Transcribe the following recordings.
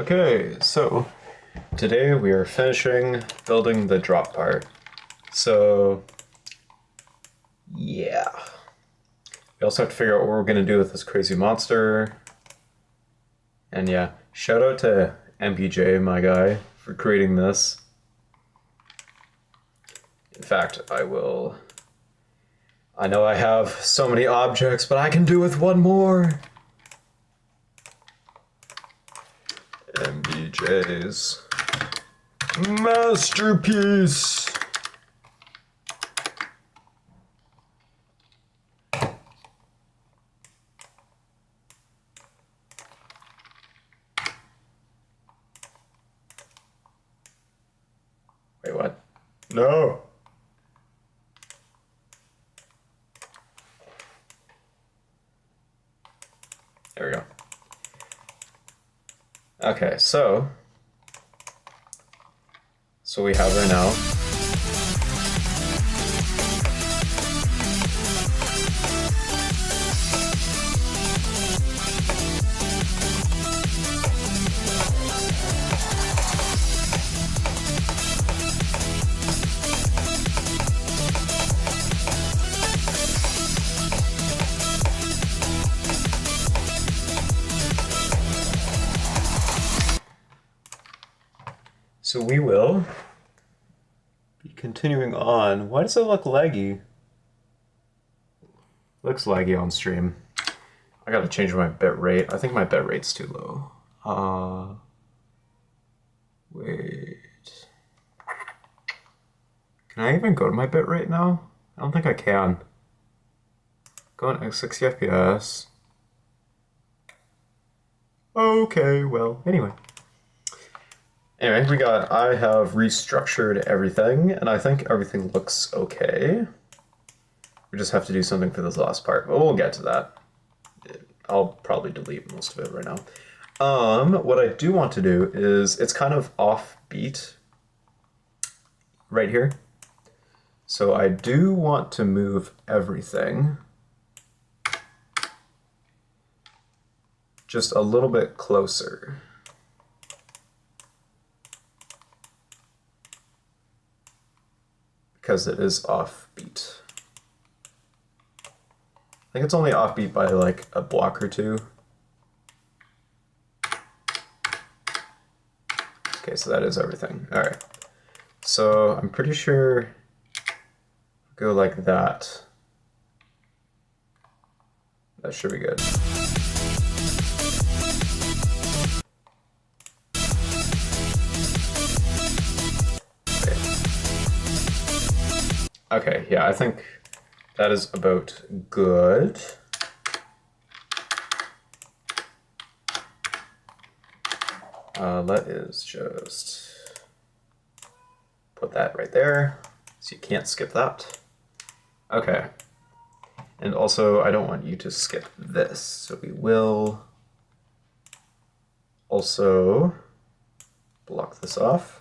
Okay, so today we are finishing building the drop part. So, yeah. We also have to figure out what we're going to do with this crazy monster. And yeah, shout out to MPJ, my guy, for creating this. In fact, I know I have so many objects, but I can do with one more. MPJ's masterpiece. Wait, what? No. There we go. Okay, so we have her now. So we will be continuing on. Why does it look laggy? Looks laggy on stream. I gotta change my bit rate. I think my bit rate's too low. Wait. Can I even go to my bit rate now? I don't think I can. Go on at 60 FPS. Okay, well, anyway. Anyway, I have restructured everything, and I think everything looks okay. We just have to do something for this last part, but we'll get to that. I'll probably delete most of it right now. What I do want to do is, it's kind of offbeat right here. So I do want to move everything just a little bit closer. Because it is offbeat. I think it's only offbeat by like a block or two. Okay, so that is everything. All right. So I'm pretty sure go like that. That should be good. Okay, yeah, I think that is about good. Let is just put that right there, so you can't skip that. Okay, and also I don't want you to skip this, so we will also block this off.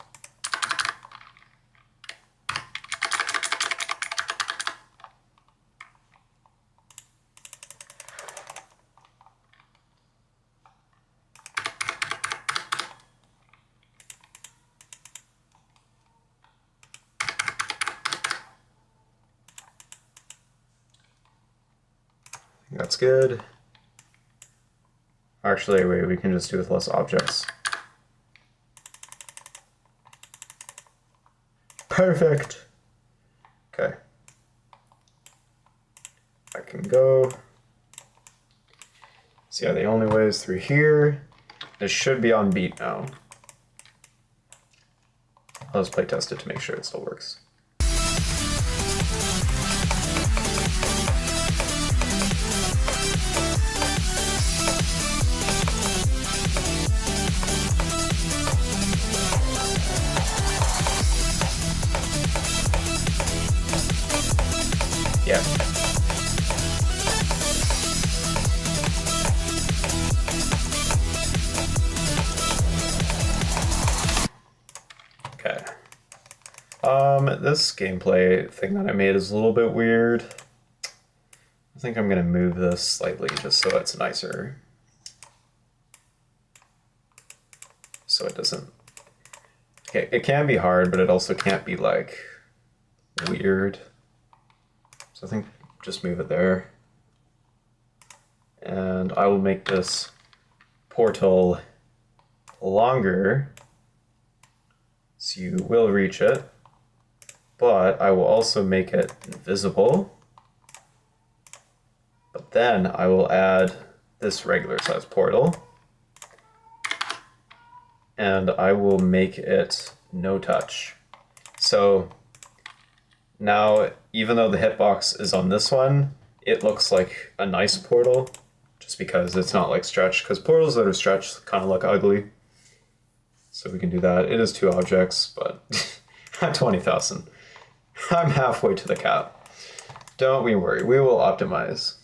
That's good. Actually, wait, we can just do with less objects. Perfect. Okay. I can go. So yeah, the only way is through here. This should be on beat now. I'll just play test it to make sure it still works. Yeah. Okay. This gameplay thing that I made is a little bit weird. I think I'm gonna move this slightly just so it's nicer. so it doesn't... Okay, it can be hard, but it also can't be, like, weird. So I think just move it there. And I will make this portal longer, so you will reach it, but I will also make it invisible. But then I will add this regular size portal, and I will make it no touch. So now, even though the hitbox is on this one, it looks like a nice portal, just because it's not like stretched, because portals that are stretched kind of look ugly. So we can do that. It is 2 objects, but at 20,000, I'm halfway to the cap. Don't we worry, we will optimize.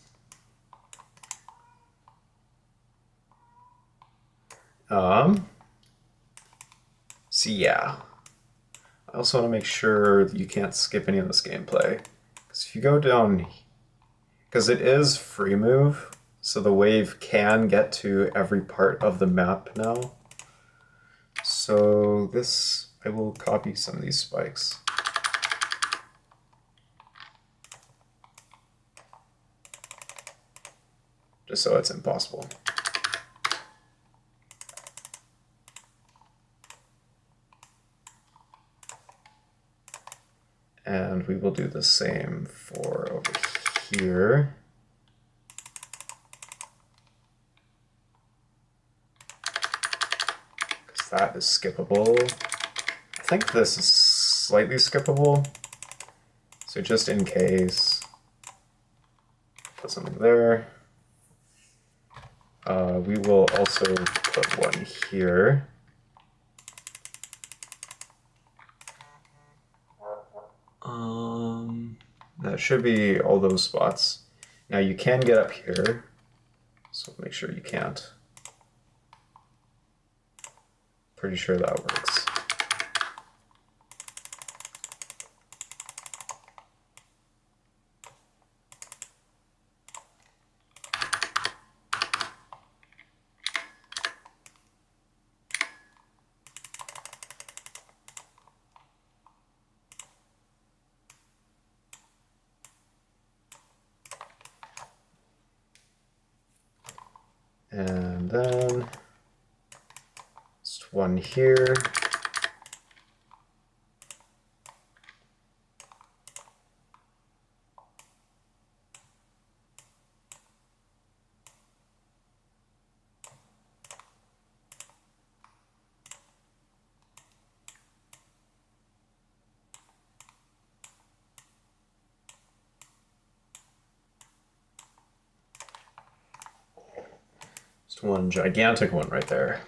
So yeah. I also want to make sure that you can't skip any of this gameplay. Because if you go down, because it is free move, so the wave can get to every part of the map now. So this, I will copy some of these spikes. Just so it's impossible. And we will do the same for over here. Because that is skippable. I think this is slightly skippable. So just in case, put something there. We will also put one here. That should be all those spots. Now you can get up here, so make sure you can't. Pretty sure that works. And then just one here. Just one gigantic one right there.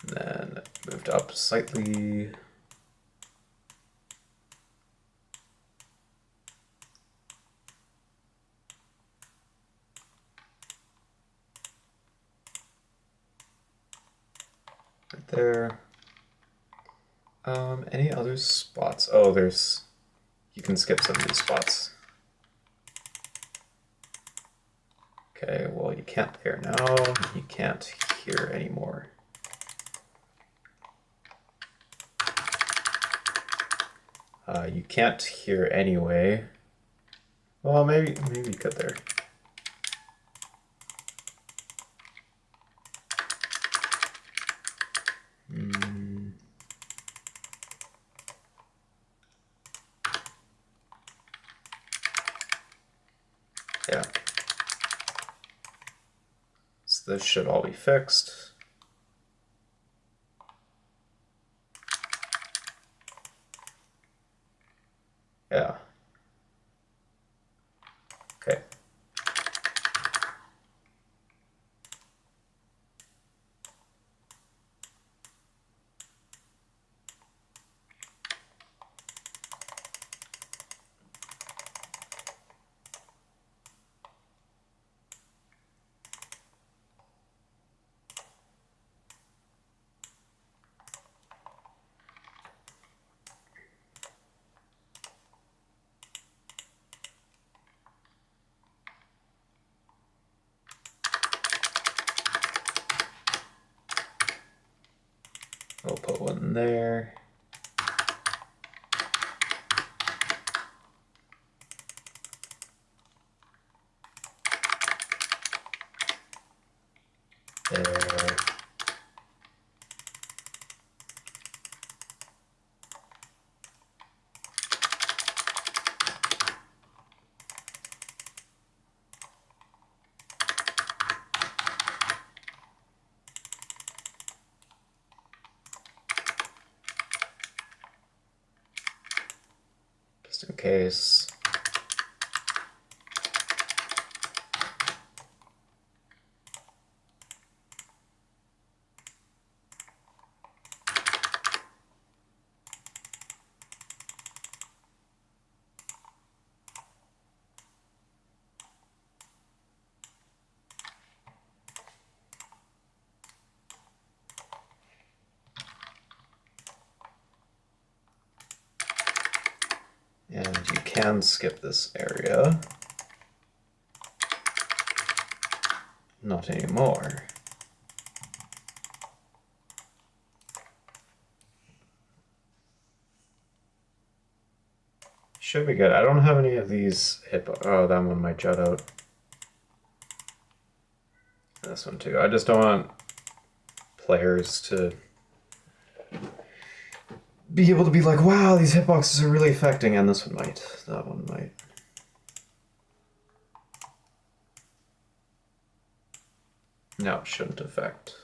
And then moved up slightly. Right there. Any other spots? Oh, there's... You can skip some of these spots. Okay, well, you can't there now. You can't here anymore. You can't here anyway. Well, maybe you could there. Yeah. So this should all be fixed. Yeah. Okay. We'll put one there. There. Just in case. And you can skip this area. Not anymore. Should be good. I don't have any of these oh, that one might jut out. This one too. I just don't want players to be able to be like, wow, these hitboxes are really affecting, and this one might. That one might. No, it shouldn't affect.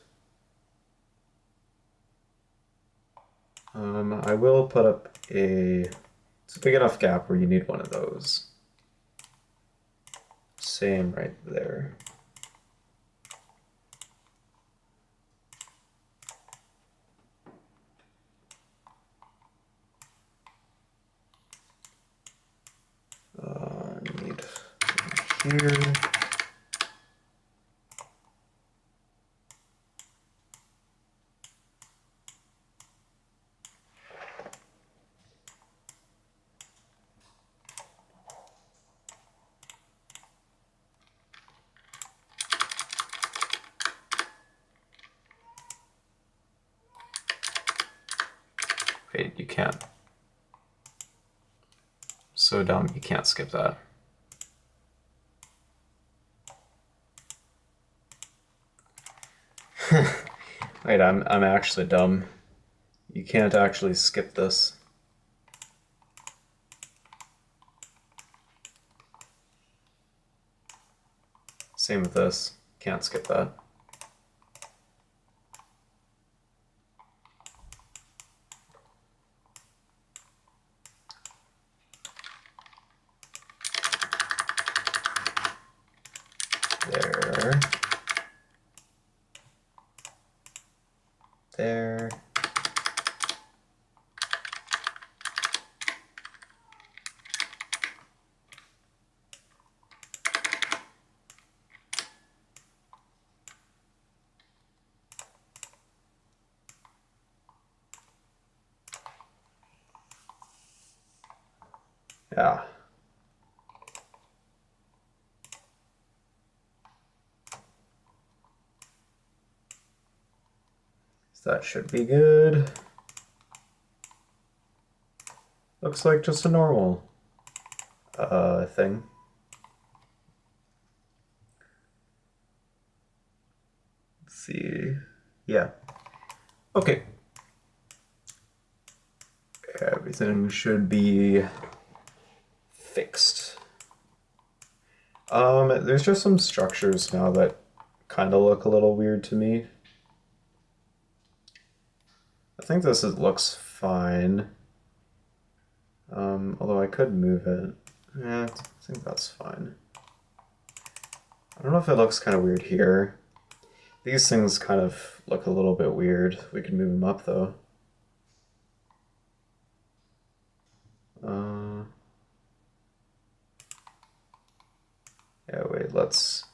I will put up it's a big enough gap where you need one of those. Same right there. Need here. Wait, you can't. So dumb, you can't skip that. Wait, I'm actually dumb. You can't actually skip this. Same with this. Can't skip that. There. There. Yeah. So that should be good. Looks like just a normal thing. Let's see. Yeah. Okay. Everything should be fixed. There's just some structures now that kind of look a little weird to me. I think looks fine. Although I could move it. Yeah, I think that's fine. I don't know if it looks kind of weird here. These things kind of look a little bit weird. We can move them up though. Yeah, wait, let's...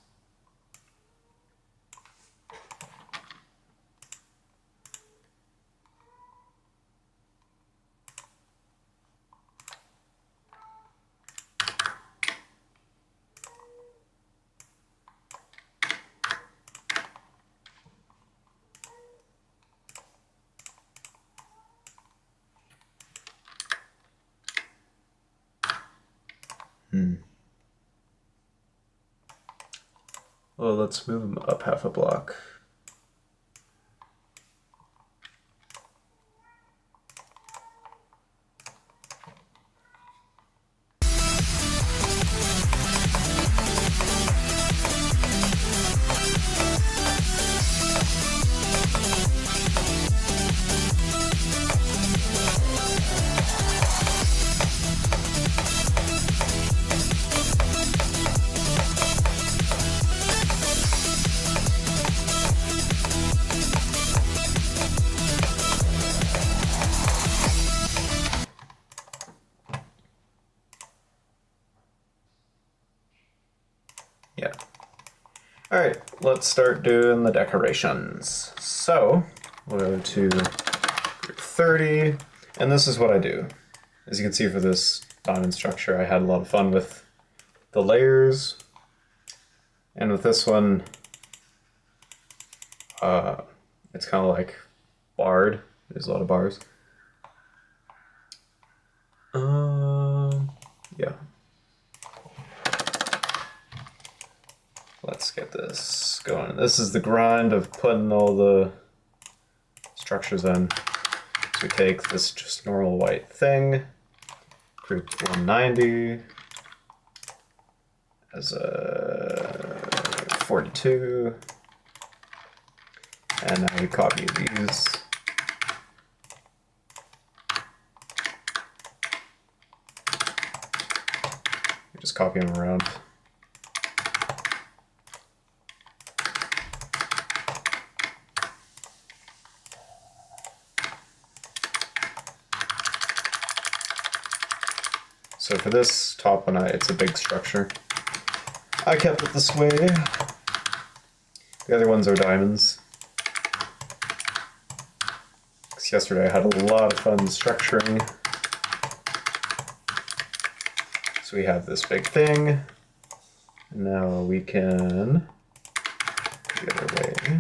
Well, let's move them up half a block. Yeah. All right, let's start doing the decorations. So we'll go to group 30, and this is what I do. As you can see for this diamond structure, I had a lot of fun with the layers, and with this one, it's kind of like barred. There's a lot of bars. Yeah. Let's get this going. This is the grind of putting all the structures in. So we take this just normal white thing, group 190 as a 42, and now we copy these. We just copy them around. So for this top one, it's a big structure. I kept it this way. The other ones are diamonds. Because yesterday I had a lot of fun structuring. So we have this big thing. And now we can go the other way.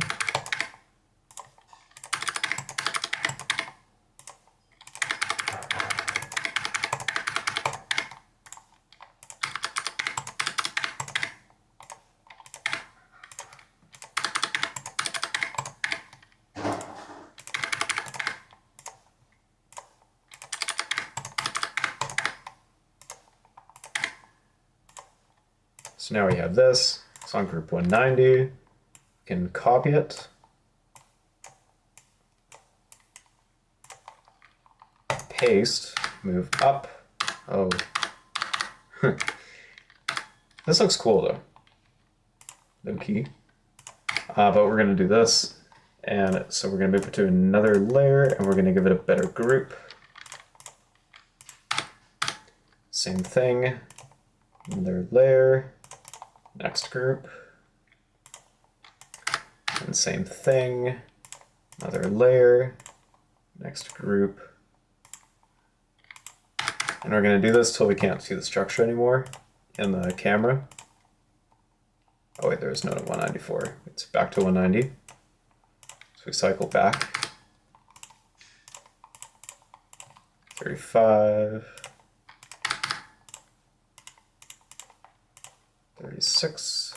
So now we have this. It's on group 190. We can copy it. Paste, move up. Oh. This looks cool though. No key. But we're gonna do this. And so we're gonna move it to another layer and we're gonna give it a better group. Same thing. Another layer. Next group, and same thing, another layer, next group, and we're going to do this till we can't see the structure anymore in the camera. Oh wait, there's no 194, it's back to 190, so we cycle back, 35, 36,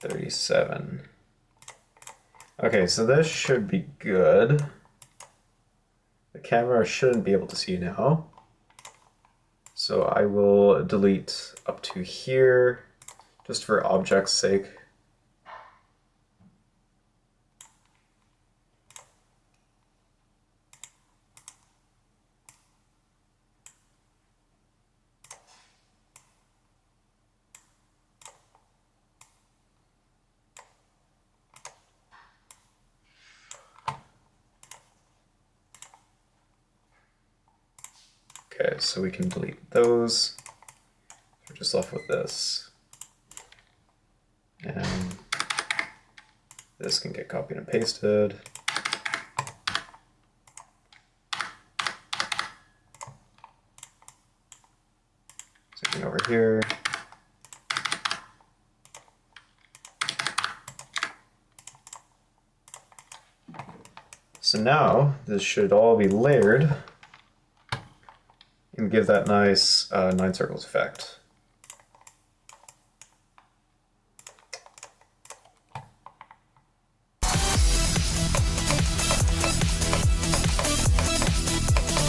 37. Okay, so this should be good. The camera shouldn't be able to see now. So I will delete up to here, just for object's sake. Okay, so we can delete those. We're just left with this. And this can get copied and pasted. Something over here. So now this should all be layered and give that nice 9 circles effect.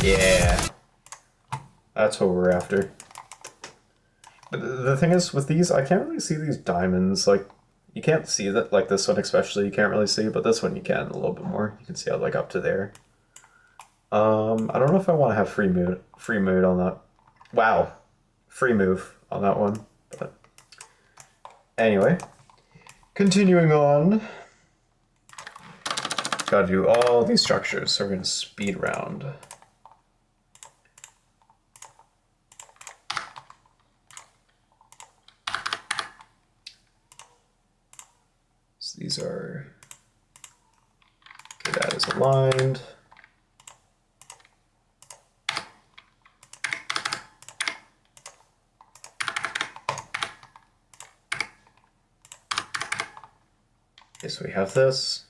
Yeah, that's what we're after. But the thing is, with these, I can't really see these diamonds. Like, you can't see that, like this one especially, you can't really see, but this one you can a little bit more. You can see it like up to there. I don't know if I want to have free mode on that. Wow, free move on that one. But anyway, continuing on. Got to do all these structures, so we're gonna speed round. So these are, okay, that is aligned. Okay, so we have this.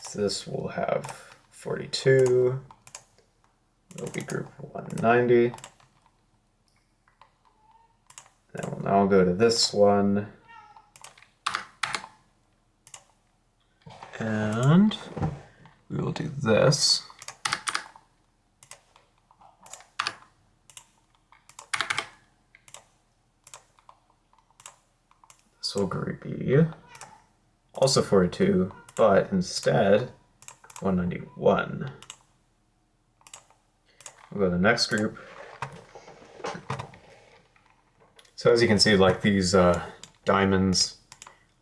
So this will have 42. It'll be group 190. Then we'll now go to this one. And we will do this. This will be also 42, but instead 191. We'll go to the next group. So as you can see, like these diamonds,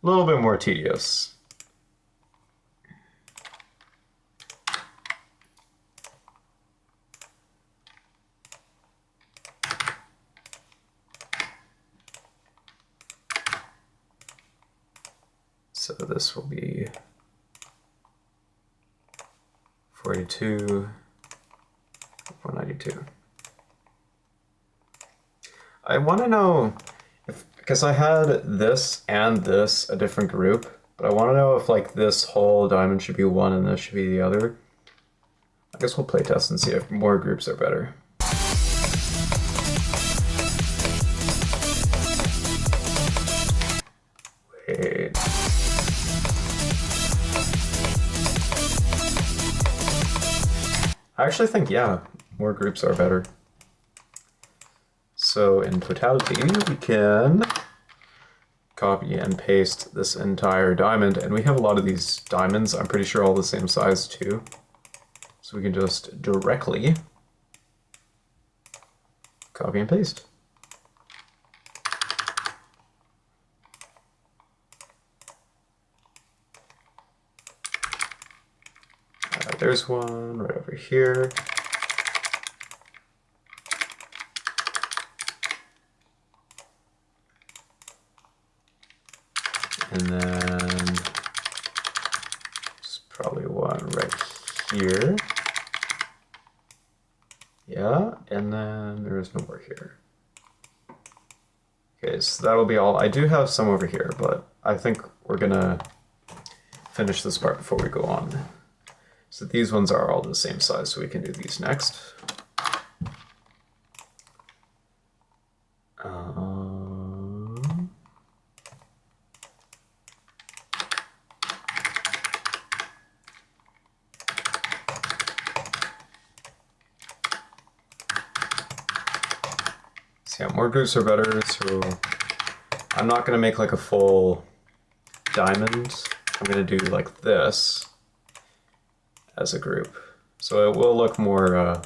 a little bit more tedious. So this will be 42, 192. I want to know if, because I had this and this a different group, but I want to know if like this whole diamond should be one and this should be the other. I guess we'll play test and see if more groups are better. Wait. I actually think, yeah, more groups are better. So in totality, we can copy and paste this entire diamond, and we have a lot of these diamonds, I'm pretty sure all the same size too. So we can just directly copy and paste. There's one right over here. And then there's probably one right here. Yeah, and then there is no more here. Okay, so that'll be all. I do have some over here, but I think we're gonna finish this part before we go on. So these ones are all the same size, so we can do these next. So yeah, more groups are better, so I'm not gonna make like a full diamond. I'm gonna do like this as a group. So it will look more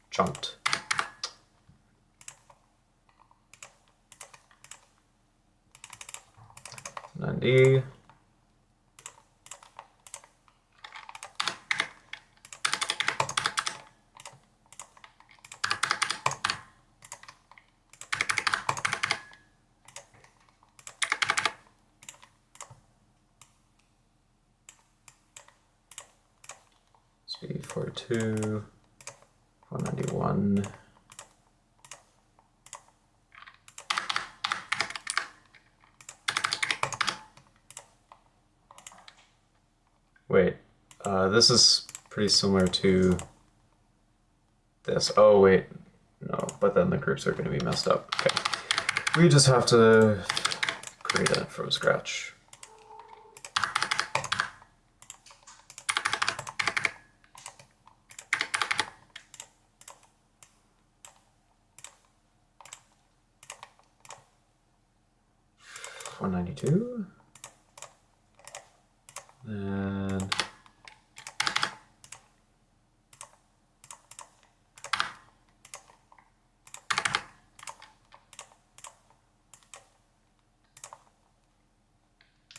chunked. D. Speed 42, 191. Wait, this is pretty similar to this. Oh, wait, no, but then the groups are going to be messed up. Okay. We just have to create it from scratch. $192. Then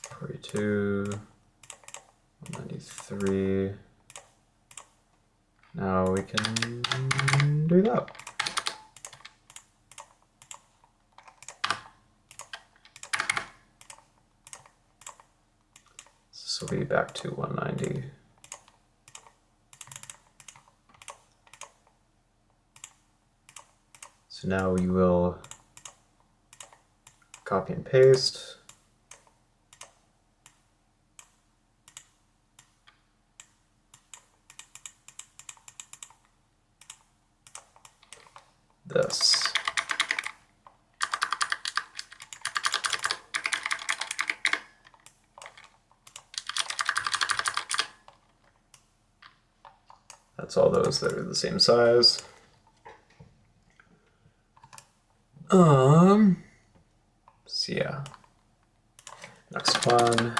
$42, $193. Now we can do that. This will be back to 190. So now we will copy and paste. This. That's all those that are the same size. So yeah. Next one.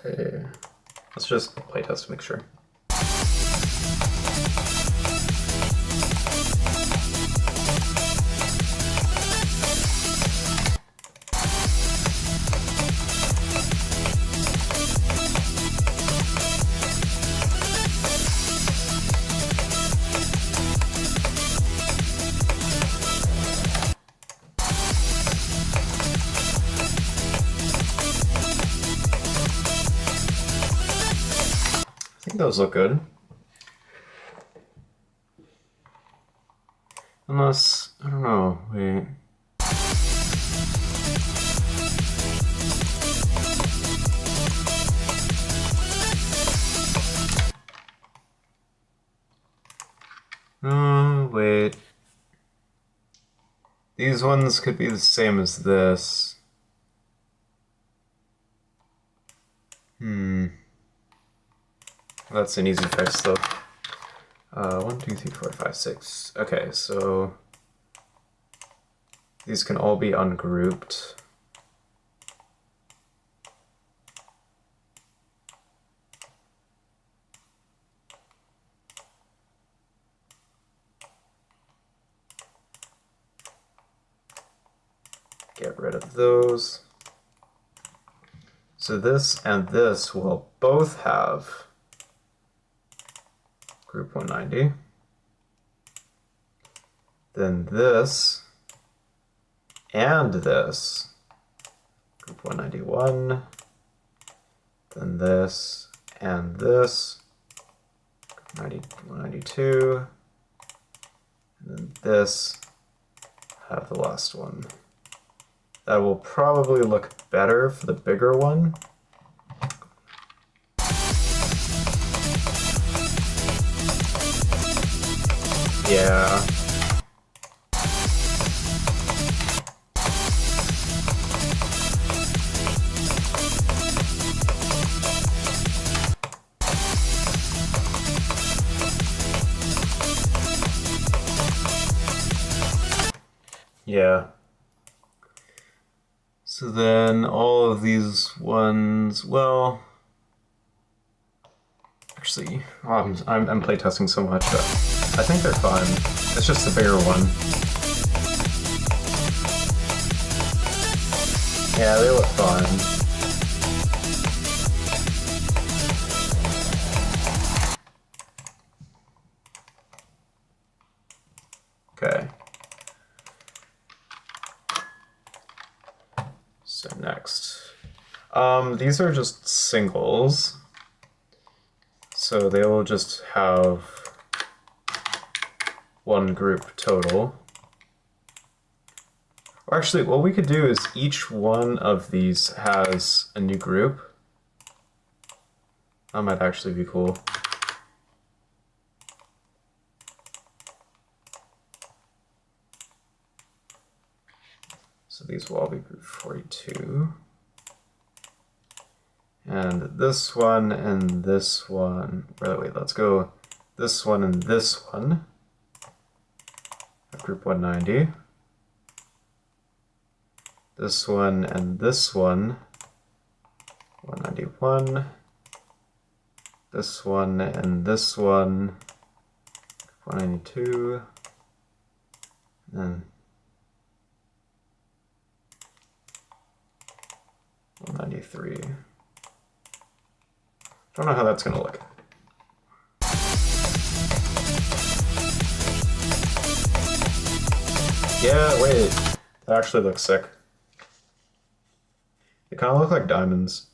Okay, let's just play test to make sure. I think those look good. Unless, I don't know, wait. Oh, wait. These ones could be the same as this. That's an easy fix, though. 1, 2, 3, 4, 5, 6. Okay, so these can all be ungrouped. Get rid of those. So this and this will both have group 190. Then this and this, group 191. Then this and this, group 192. And then this, have the last one. That will probably look better for the bigger one. Yeah. Yeah. So then all of these ones, well, actually, I'm playtesting so much, but I think they're fine. It's just the bigger one. Yeah, they look fine. Okay. So next. These are just singles. So they will just have one group total. Or actually, what we could do is each one of these has a new group. That might actually be cool. So these will all be group 42. And this one and this one, wait, let's go this one and this one. Group 190. This one and this one, 191. This one and this one, 192. And then 193. Don't know how that's gonna look. Yeah, wait. That actually looks sick. They kind of look like diamonds.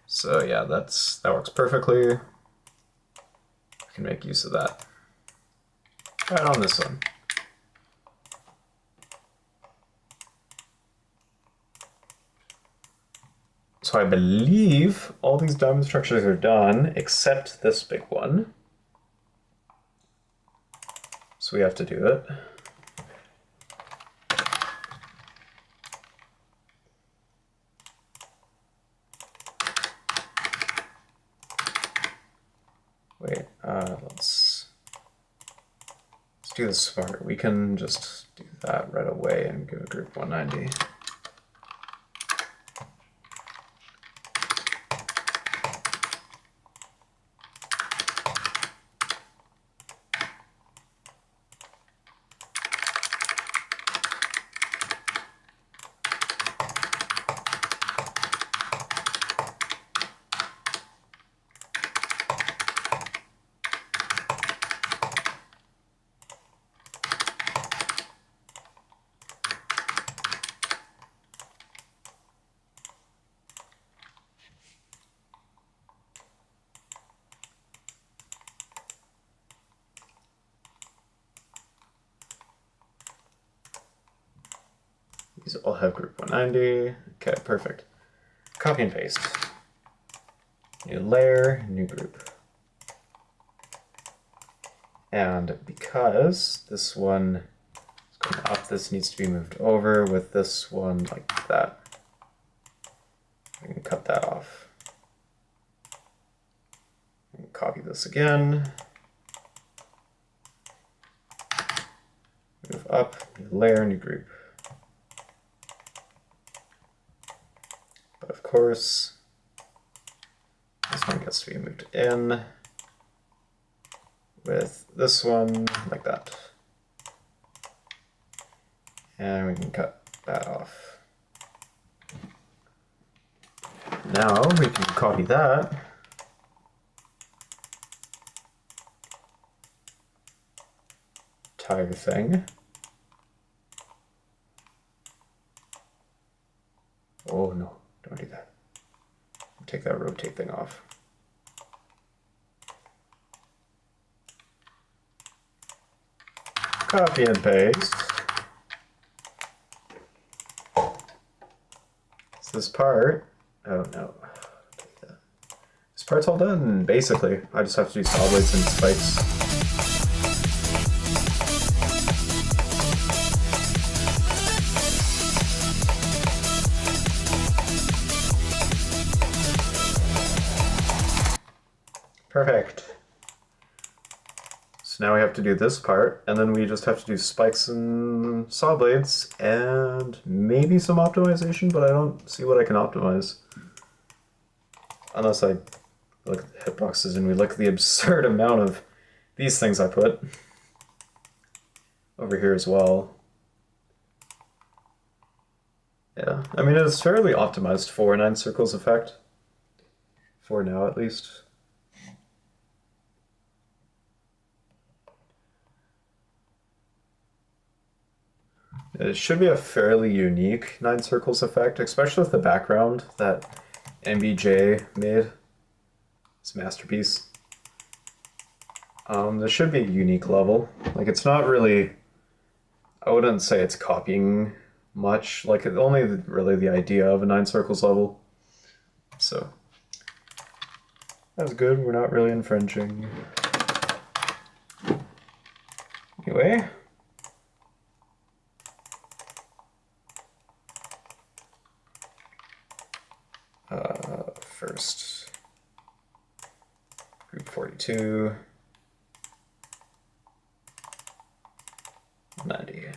So yeah, that works perfectly. I can make use of that. Right on this one. So I believe all these diamond structures are done, except this big one. So we have to do it. Wait, let's do this smart. We can just do that right away and give a group 190. These all have group 190. Okay, perfect. Copy and paste. New layer, new group. And because this one is going up, this needs to be moved over with this one like that. I can cut that off. And copy this again. Move up, new layer, new group. But of course, this one gets to be moved in with this one like that. And we can cut that off. Now we can copy that. Entire thing. Oh no, don't do that. Take that rotate thing off. Copy and paste. So this part, oh no, take that. This part's all done, basically. I just have to do saw blades and spikes. Perfect. So now we have to do this part, and then we just have to do spikes and saw blades, and maybe some optimization, but I don't see what I can optimize. Unless I look at the hitboxes and we look at the absurd amount of these things I put over here as well. Yeah, I mean it's fairly optimized for 9 circles effect. For now at least. It should be a fairly unique 9 circles effect, especially with the background that MBJ made. It's a masterpiece. This should be a unique level. Like it's not really, I wouldn't say it's copying much, like only really the idea of a 9 circles level. So that's good, we're not really infringing. Anyway. First, group 42, 90.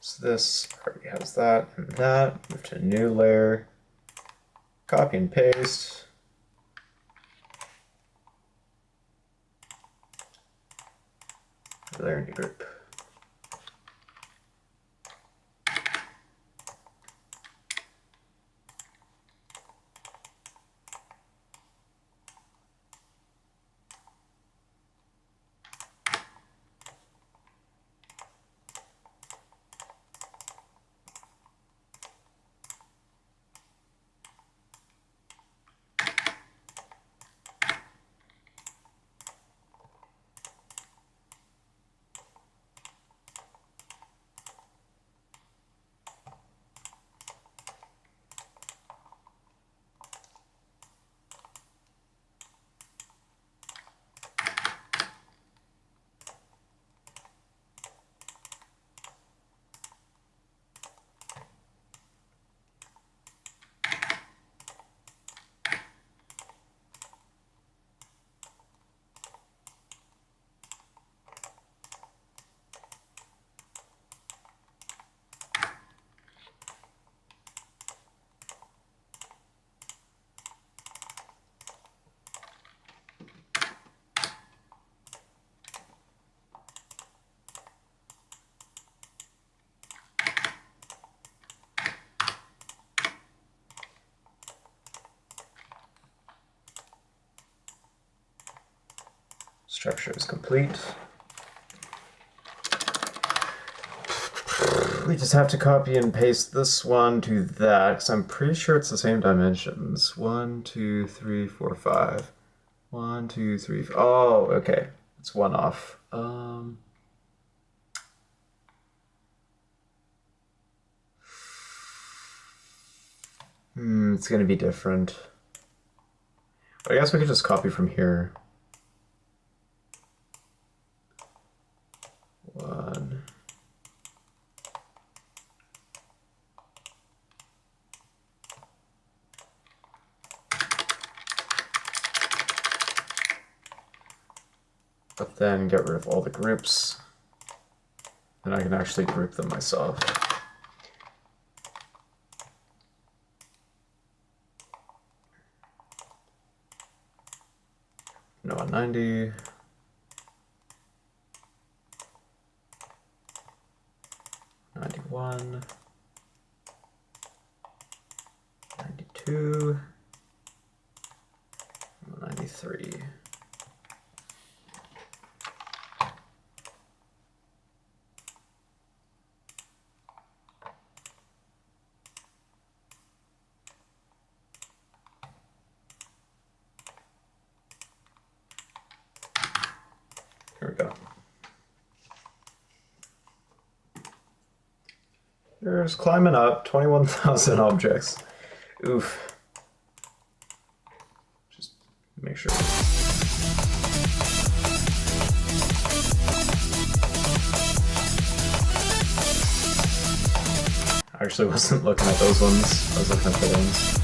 So this already has that and that. Move to a new layer. Copy and paste. Layer, new group. Structure is complete. We just have to copy and paste this one to that, because I'm pretty sure it's the same dimensions. 1, 2, 3, 4, 5. 1, 2, 3, 4. Oh, okay. It's one off. It's gonna be different. I guess we could just copy from here. 1. But then get rid of all the groups. And I can actually group them myself. No 190. 91. 92. 93. Here we go. There's climbing up, 21,000 objects. Oof. Just make sure. I actually wasn't looking at those ones. I was looking at the ones.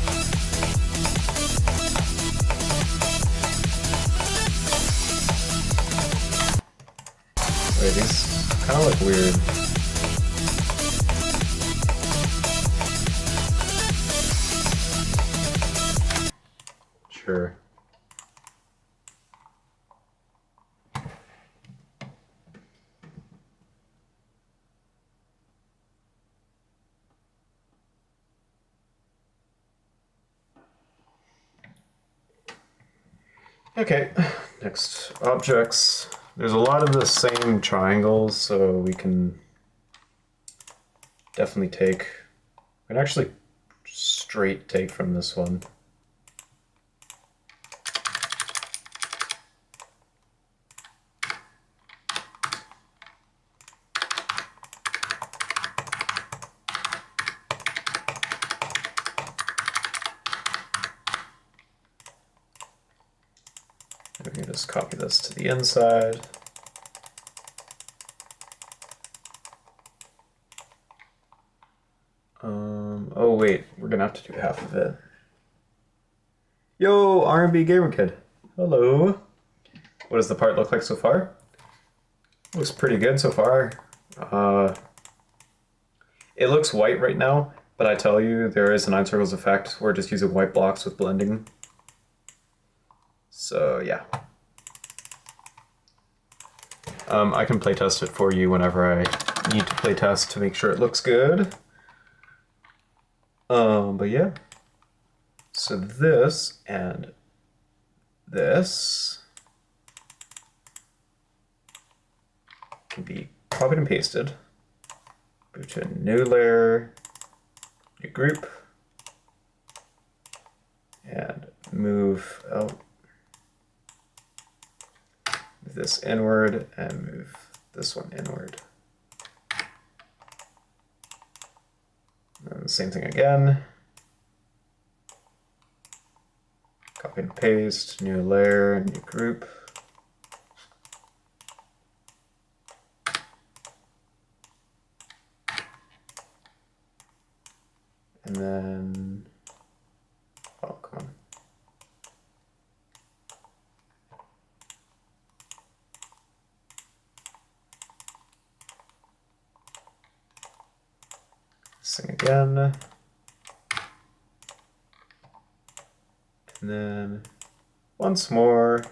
Wait, these kind of look weird. Sure. Okay, next objects. There's a lot of the same triangles, so we can definitely take, we can actually straight take from this one. We can just copy this to the inside. Oh wait, we're gonna have to do half of it. Yo, R&B Gamer Kid. Hello. What does the part look like so far? Looks pretty good so far. It looks white right now, but I tell you, there is a 9 circles effect. We're just using white blocks with blending. So yeah. I can playtest it for you whenever I need to playtest to make sure it looks good. But yeah. So this and this can be copied and pasted. Go to a new layer, new group, and move out. Move this inward and move this one inward. And the same thing again. Copy and paste, new layer, new group. And then, oh, come on. Sing again. And then once more,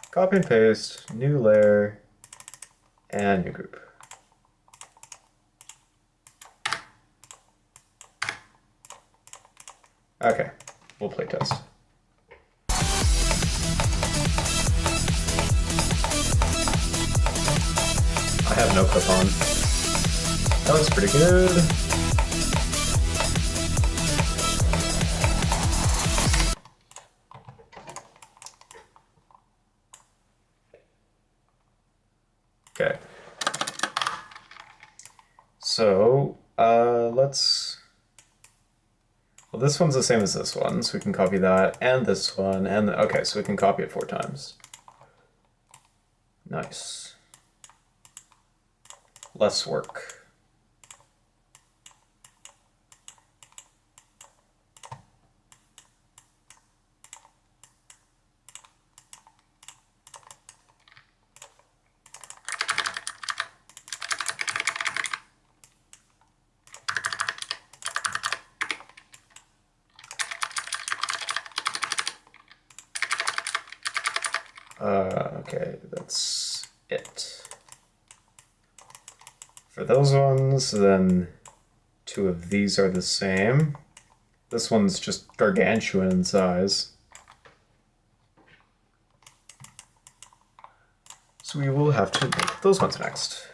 copy and paste, new layer, and new group. Okay, we'll play test. I have no clip on. That looks pretty good. Okay. So, let's... Well, this one's the same as this one, so we can copy that, and this one, and... Okay, so we can copy it 4 times. Nice. Less work. Okay, that's it. For those ones, then 2 of these are the same. This one's just gargantuan in size. So we will have to make those ones next.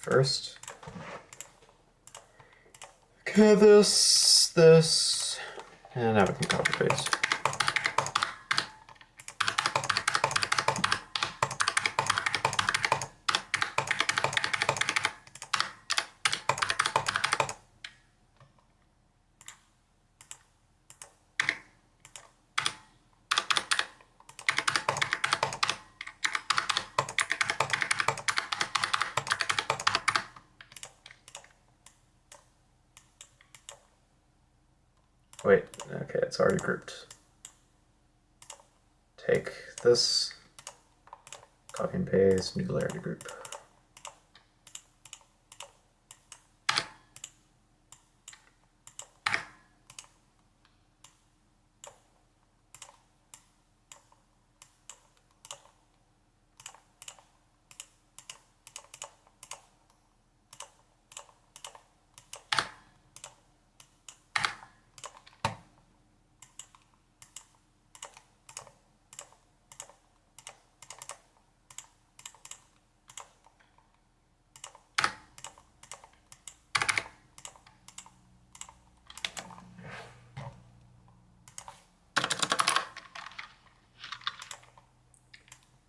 First. Okay, this, and now we can copy paste. Wait, okay, it's already grouped. Take this, copy and paste, new layer to group.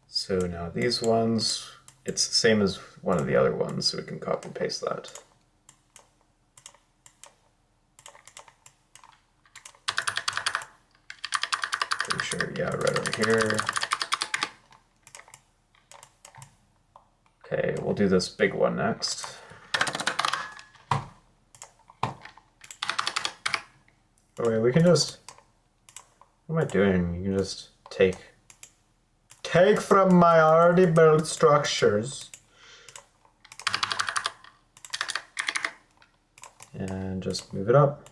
So now these ones, it's the same as one of the other ones, so we can copy and paste that. Pretty sure, yeah, right over here. Okay, we'll do this big one next. Oh wait, we can just... What am I doing? You can just take from my already built structures. And just move it up.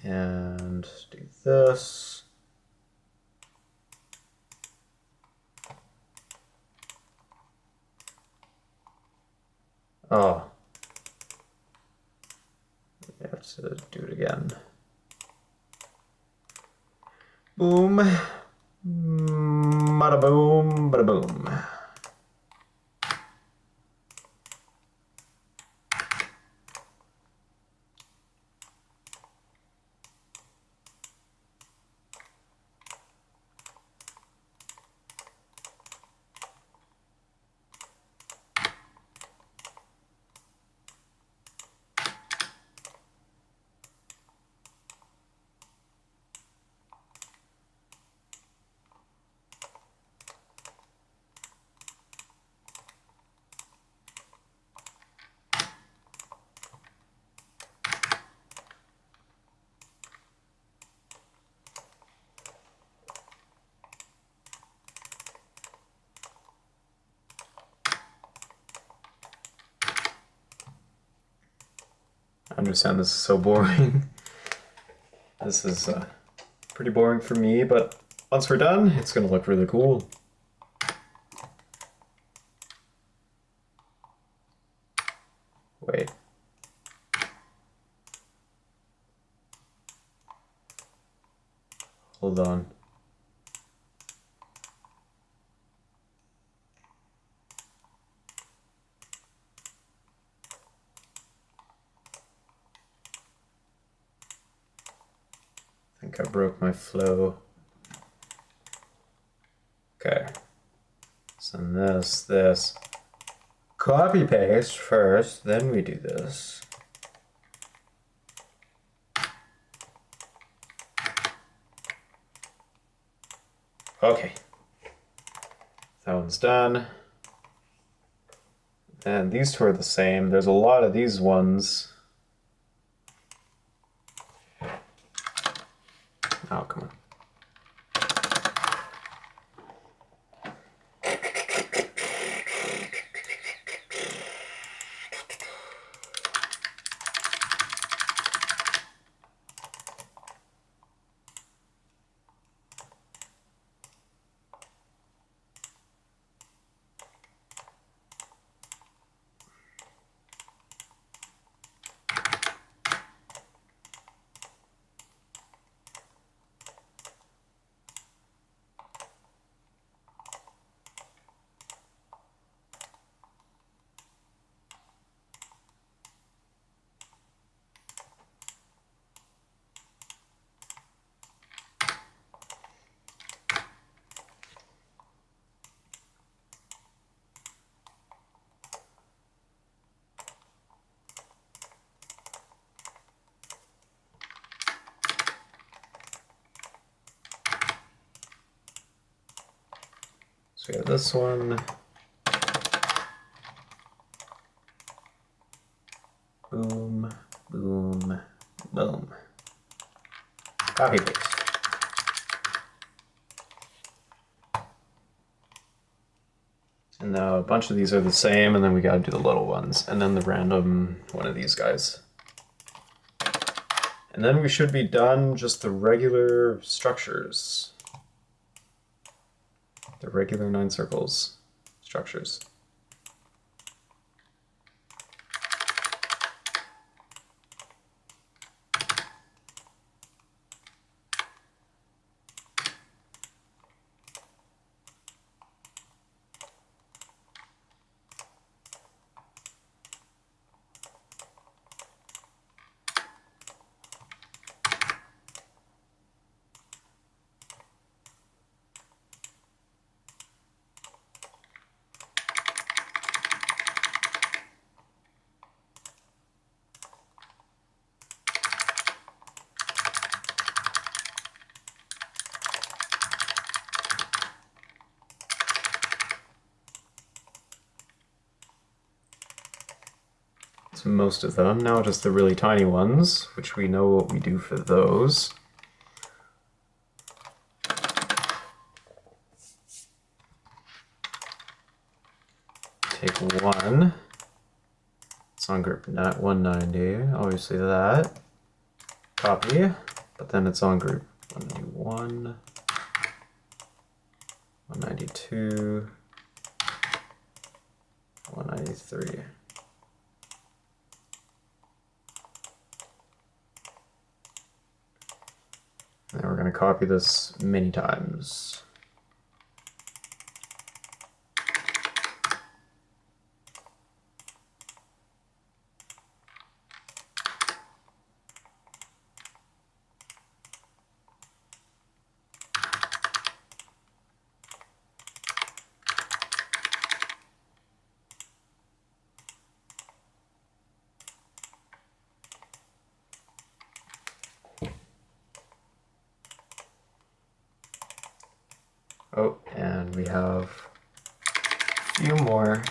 And do this. Oh. We have to do it again. Boom. Bada boom, bada boom. understand this is so boring. This is pretty boring for me, but once we're done, it's going to look really cool. Wait. Hold on. I think I broke my flow. Okay. Send this. Copy paste first, then we do this. Okay. That one's done. And these two are the same. There's a lot of these ones. Oh, come on. So we have this one. Boom, boom, boom. Copy paste. And now a bunch of these are the same, and then we gotta do the little ones, and then the random one of these guys. And then we should be done just the regular structures. The regular 9 circles structures. Most of them. Now just the really tiny ones, which we know what we do for those. Take one. It's on group 190, obviously that. Copy, but then it's on group 191, 192, 193. And we're going to copy this many times. Oh, and we have a few more.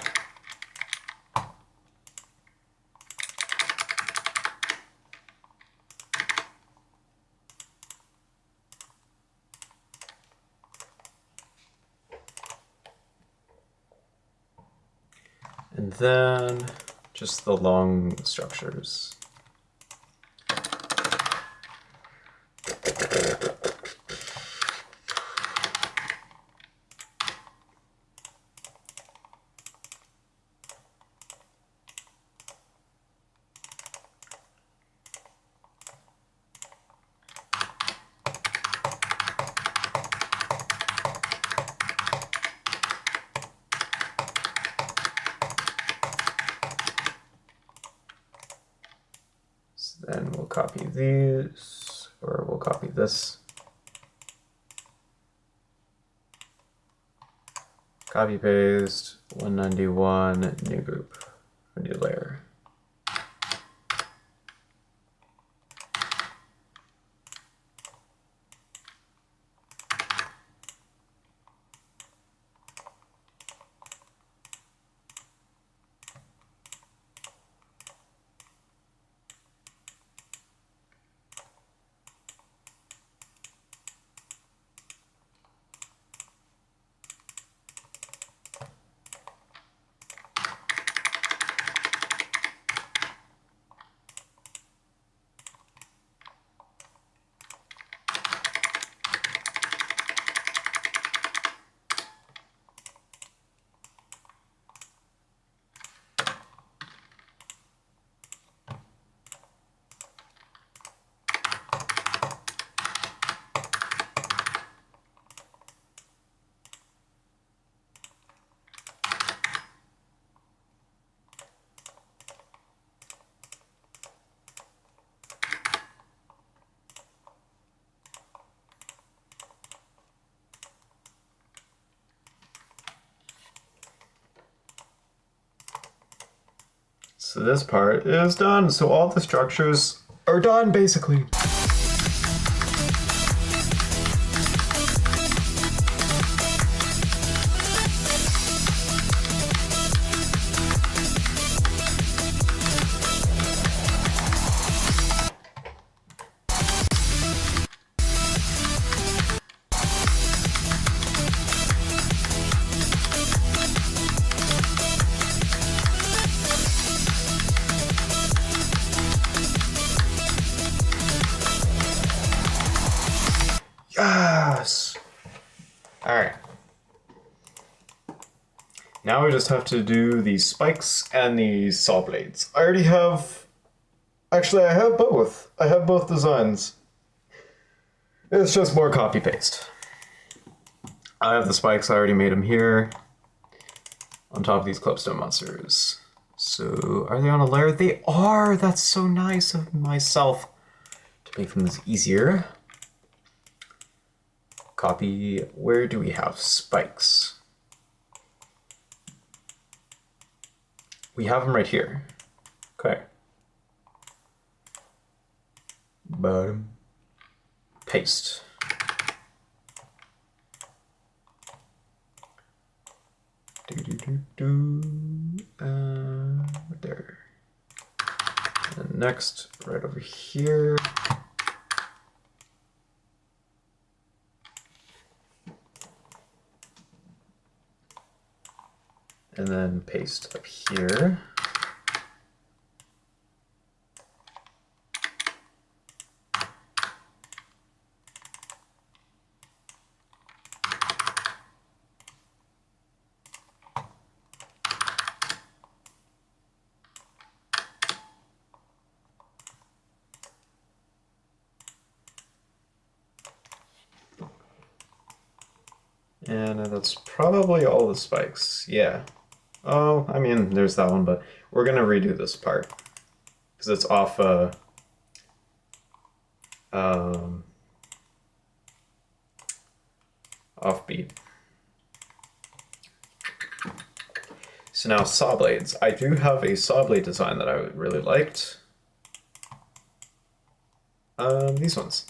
And then just the long structures. copy these, or we'll copy this. Copy paste, 191, new group, a new layer. So this part is done. So all the structures are done, basically. Yes! Alright. Now we just have to do the spikes and the saw blades. I already have... Actually, I have both. I have both designs. It's just more copy-paste. I have the spikes, I already made them here. On top of these Clubstone monsters. So, are they on a layer? They are! That's so nice of myself to make things easier. Copy, where do we have spikes? We have them right here. Okay. Bottom. Paste. There. And next, right over here. And then paste up here. And that's probably all the spikes. Yeah. Oh, I mean, there's that one, but we're gonna redo this part because it's off offbeat. So now saw blades. I do have a saw blade design that I really liked. These ones.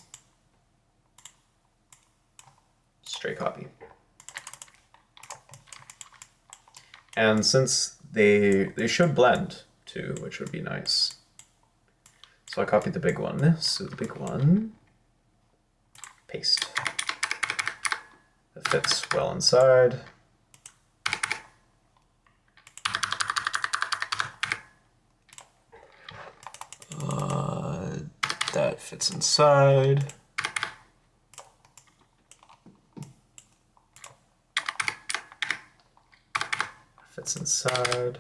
Straight copy. And since they should blend too, which would be nice. So I copied the big one. So the big one, paste. It fits well inside. That fits inside. Fits inside.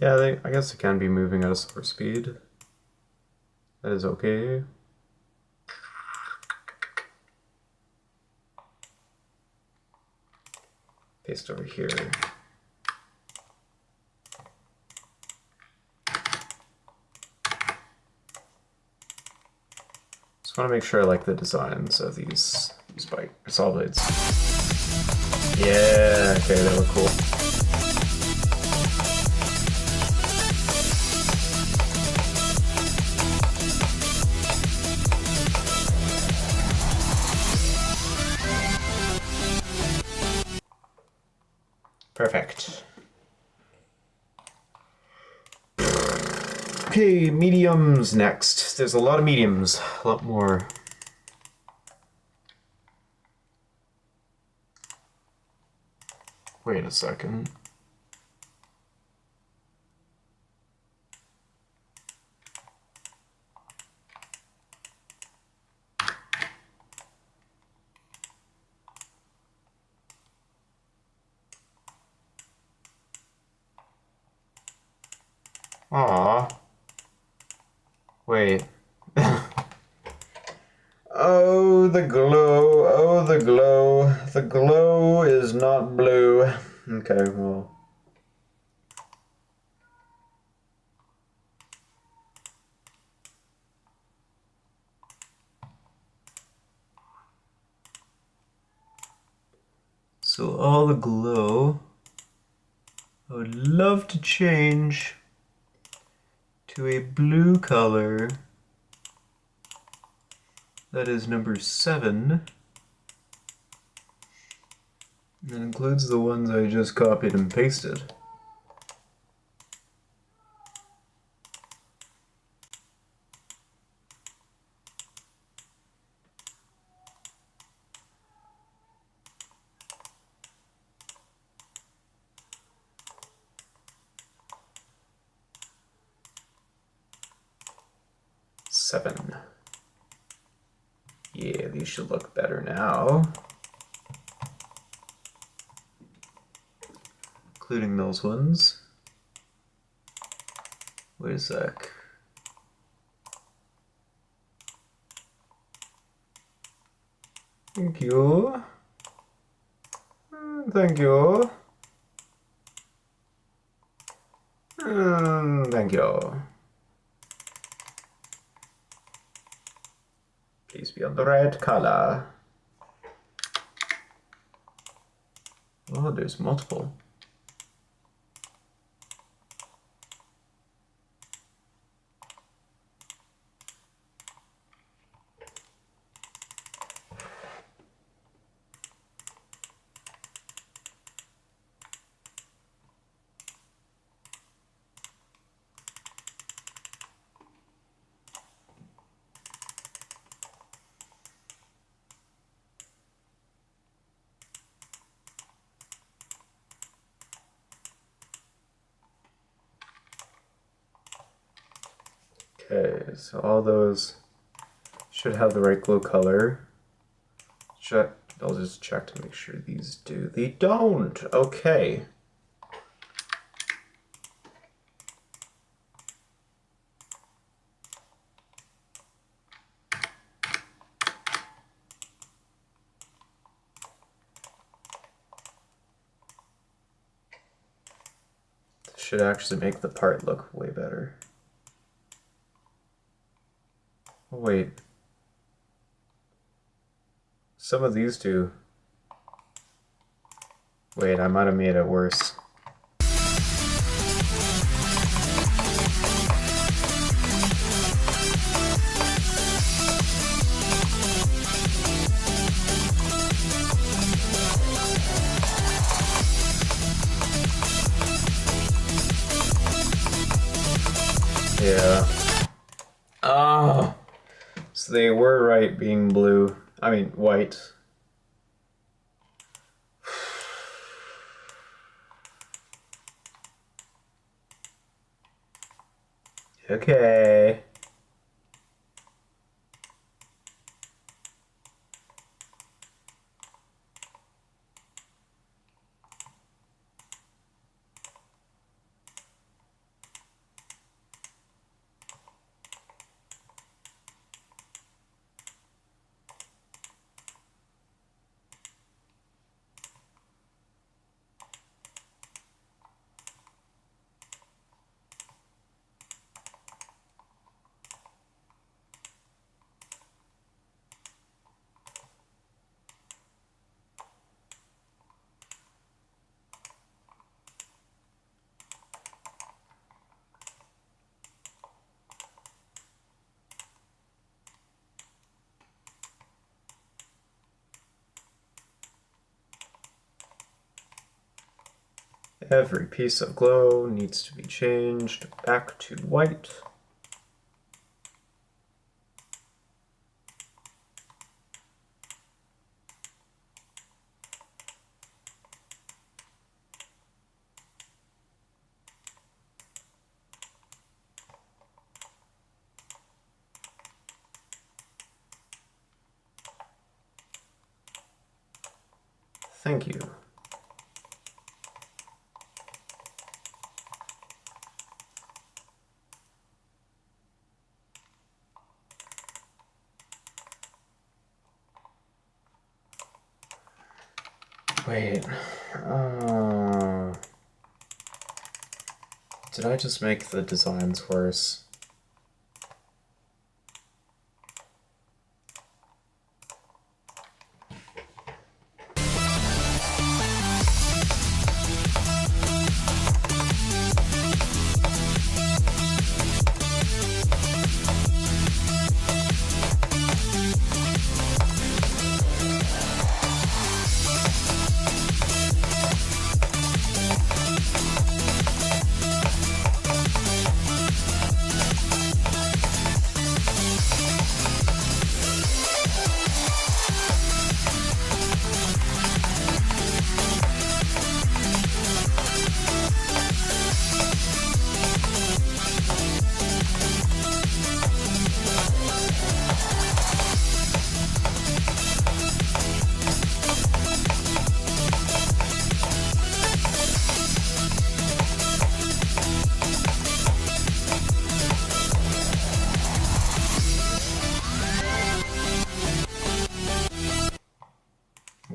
Yeah, I guess it can be moving at a slower speed. That is okay. Paste over here. Just want to make sure I like the designs of these spike saw blades. Yeah, okay, they look cool. Perfect. Okay, mediums next. There's a lot of mediums, a lot more. Wait a second. Aww. Wait. Oh, the glow. Oh, the glow. The glow is not blue. Okay, well. So all the glow, I would love to change to a blue color. That is number 7. That includes the ones I just copied and pasted. Seven. Yeah, these should look better now. Including those ones. Wait a sec. Thank you. Thank you. Thank you. Please be on the right color. Oh, there's multiple. Okay, so all those should have the right glow color. I'll just check to make sure these do. They don't! Okay. This should actually make the part look way better. Oh, wait. Some of these do. Wait, I might have made it worse. Yeah. Oh! So they were right being blue. I mean, white. Okay. Every piece of glow needs to be changed back to white. Thank you. Wait. Did I just make the designs worse?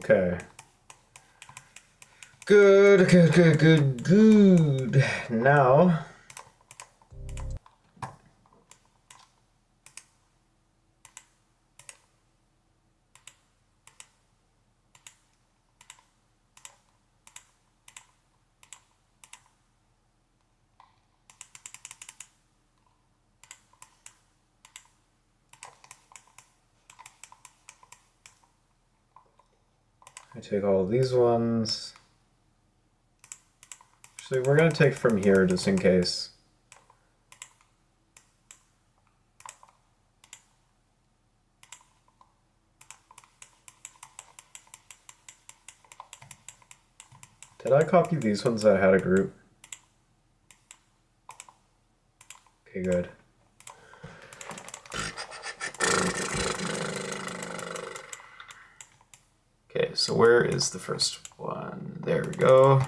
Okay. Good, good, good, good, good. Now, I take all these ones. Actually, we're gonna take from here just in case. Did I copy these ones that had a group? Okay, good. Okay, so where is the first one? There we go.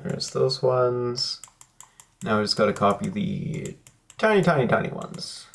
There's those ones. Now we just got to copy the tiny, tiny, tiny ones.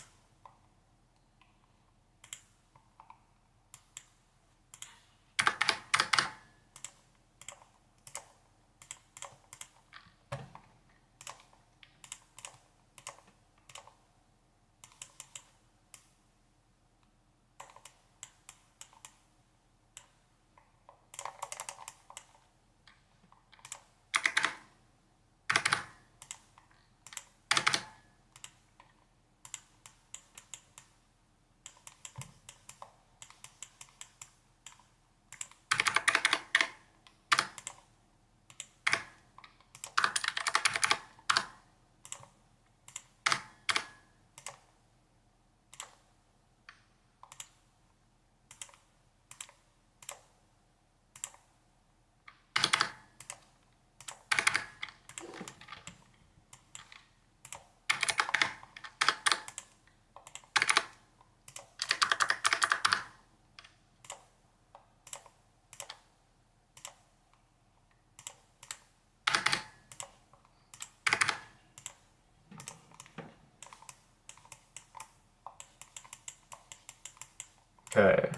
Okay.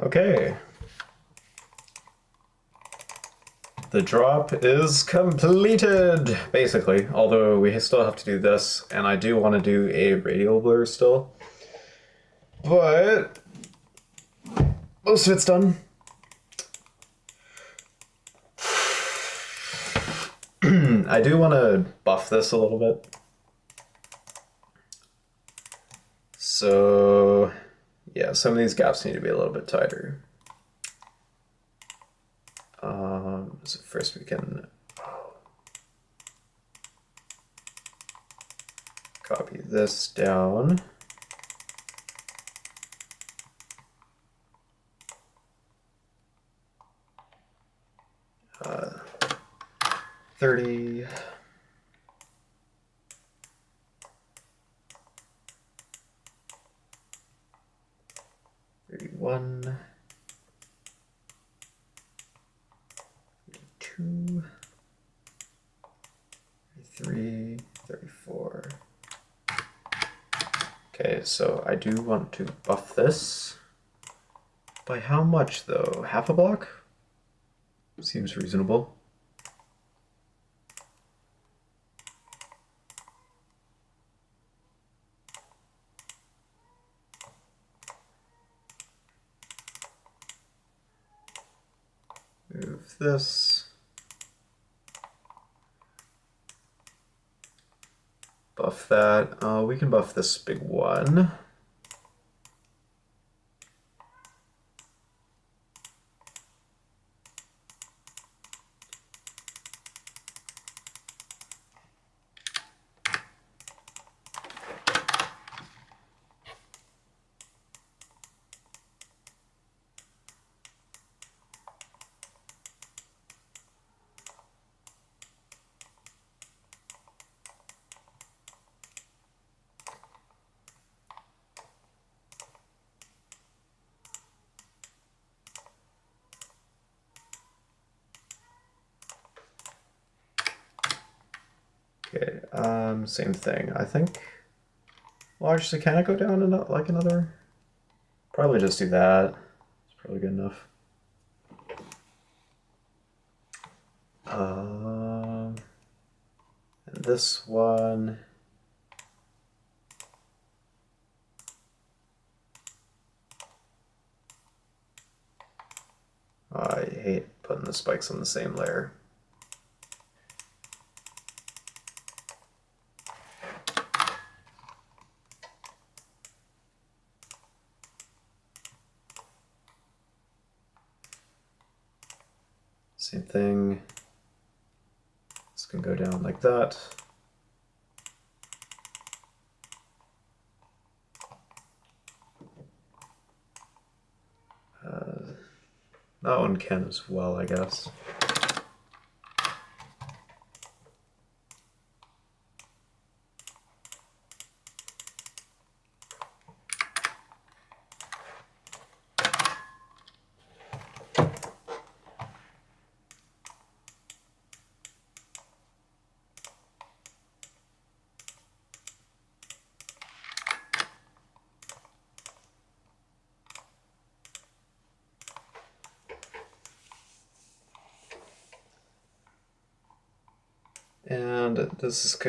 Okay. The drop is completed, basically, although we still have to do this, and I do want to do a radial blur still. But most of it's done. I do want to buff this a little bit. So, yeah, some of these gaps need to be a little bit tighter. So first we can copy this down. Uh, 30. 31. 32. 33. 34. Okay, so I do want to buff this. By how much though? Half a block? Seems reasonable. Move this. Buff that. We can buff this big one. Okay, same thing. I think, well, actually, can I go down like another? Probably just do that. It's probably good enough. And this one. I hate putting the spikes on the same layer. Same thing. This can go down like that. That one can as well, I guess. And this is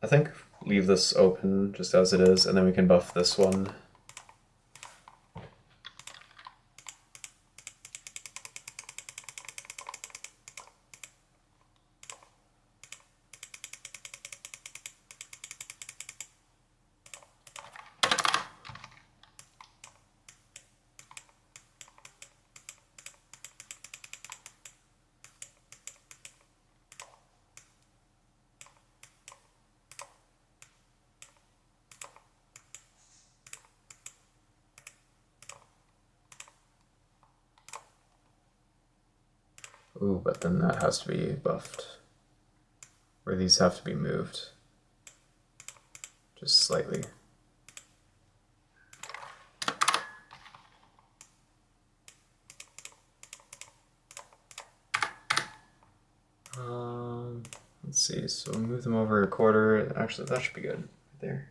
I think leave this open just as it is, and then we can buff this one. Ooh, but then that has to be buffed. Or these have to be moved. Just slightly. Let's see, so move them over a quarter. Actually, that should be good right there.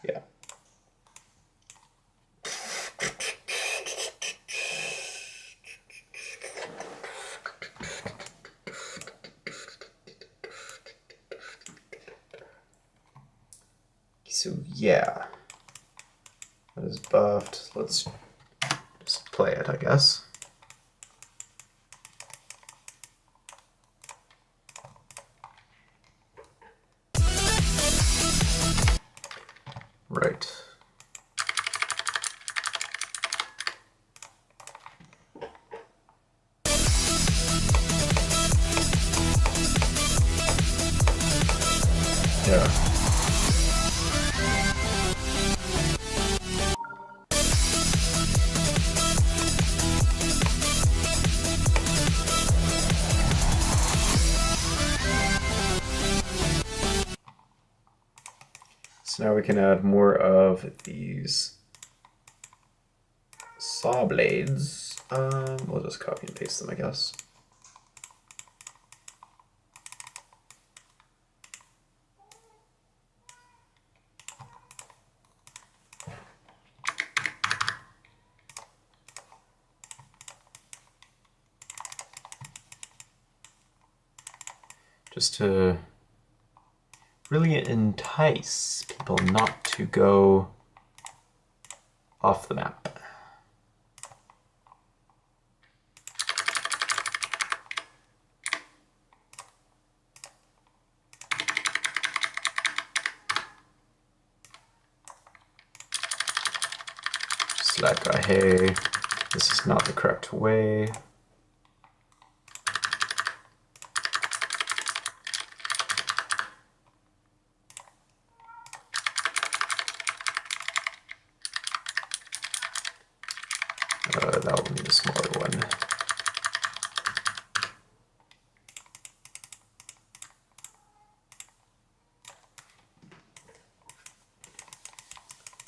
Yeah. So yeah, that is buffed. Let's just play it, I guess. Right. Yeah. So now we can add more of these saw blades. We'll just copy and paste them, I guess. Just to really entice people not to go off the map. Just like, hey, this is not the correct way. That will need a smaller one.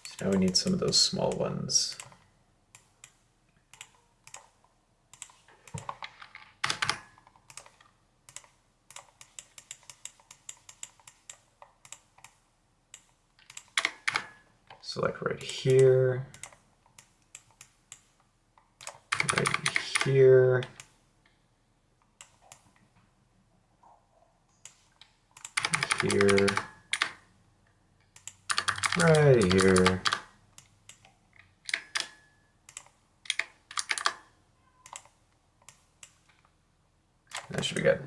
So now we need some of those small ones. So like right here, right here, here, right here. That should be good.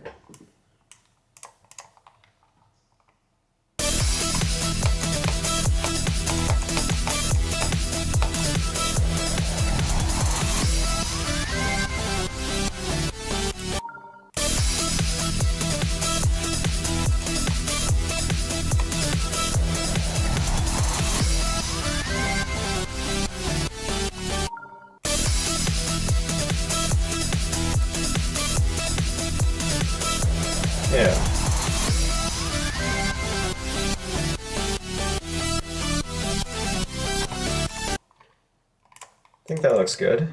Yeah. I think that looks good.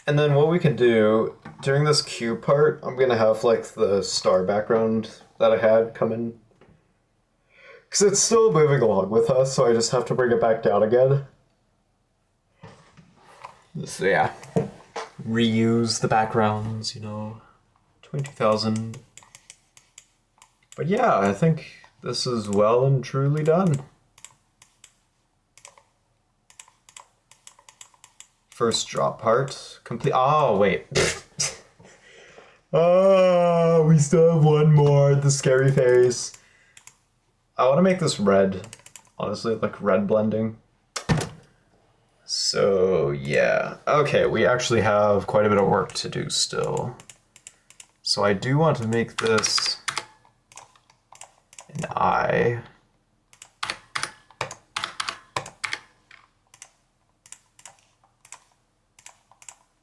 And then what we can do during this cube part, I'm gonna have like the star background that I had come in. Because it's still moving along with us, so I just have to bring it back down again. So yeah. Reuse the backgrounds, you know. 22,000. But yeah, I think this is well and truly done. First drop part complete. Oh, wait. Oh, we still have one more. The scary face. I want to make this red. Honestly, like red blending. So, yeah. Okay, we actually have quite a bit of work to do still. So I do want to make this an eye.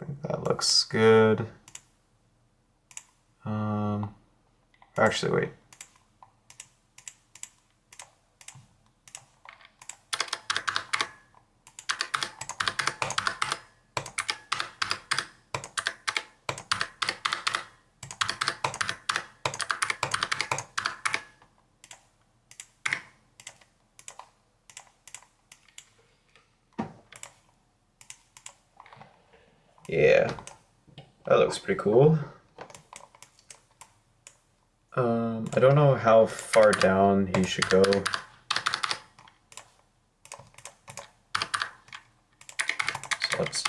I think that looks good. Actually, wait. Yeah, that looks pretty cool. I don't know how far down he should go. So let's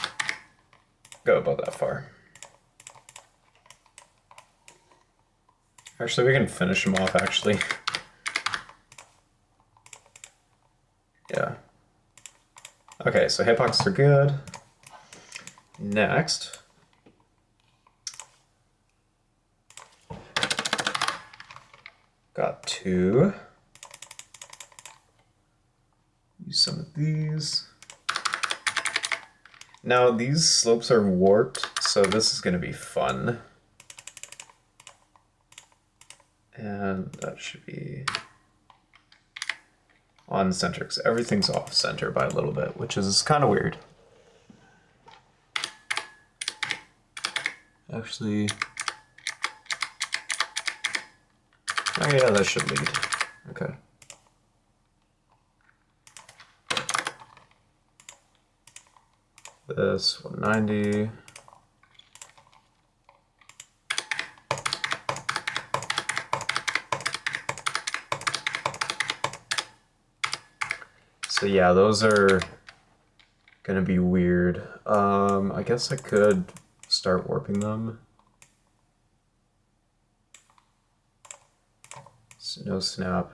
go about that far. Actually, we can finish him off, actually. Yeah. Okay, so hitboxes are good. Next. Got two. Use some of these. Now these slopes are warped, so this is going to be fun. And that should be on center, because everything's off center by a little bit, which is kind of weird. Actually, oh yeah, that should lead. Okay. This 190. So yeah, those are gonna be weird. I guess I could start warping them. No snap.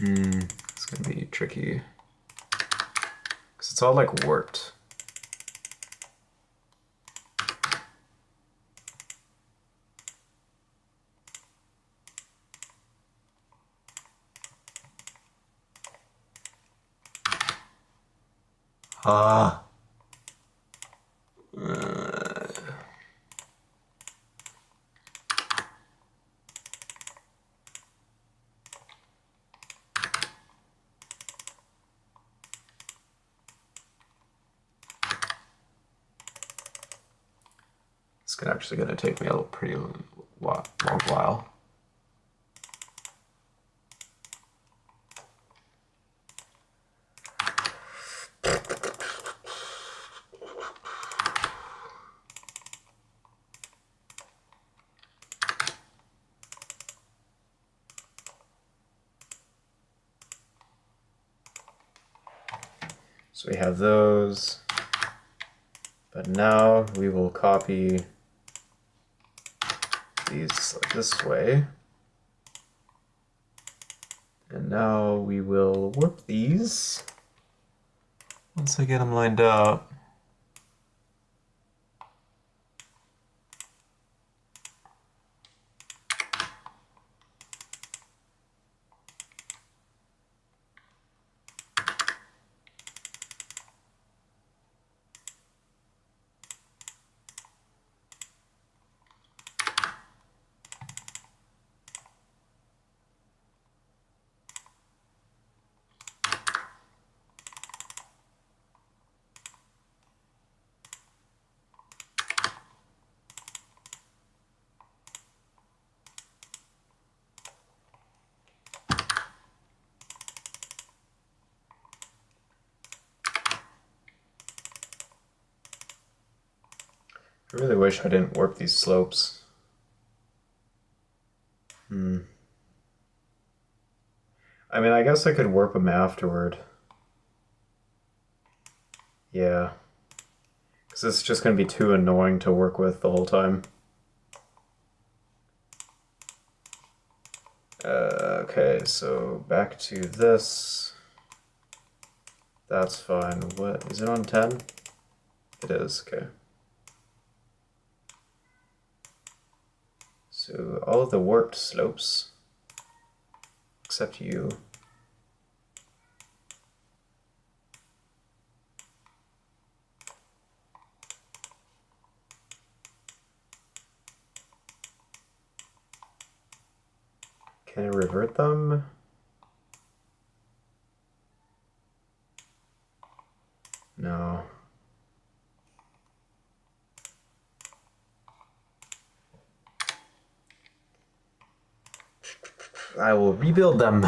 It's gonna be tricky. Because it's all like warped. Ah. It's actually going to take me a pretty long while. So we have those, but now we will copy these like this way. And now we will warp these once I get them lined up. I really wish I didn't warp these slopes. I mean, I guess I could warp them afterward. Yeah. Because it's just going to be too annoying to work with the whole time. Okay, so back to this. That's fine. What? Is it on 10? It is, okay. So all of the warped slopes, except you. Can I revert them? No. I will rebuild them.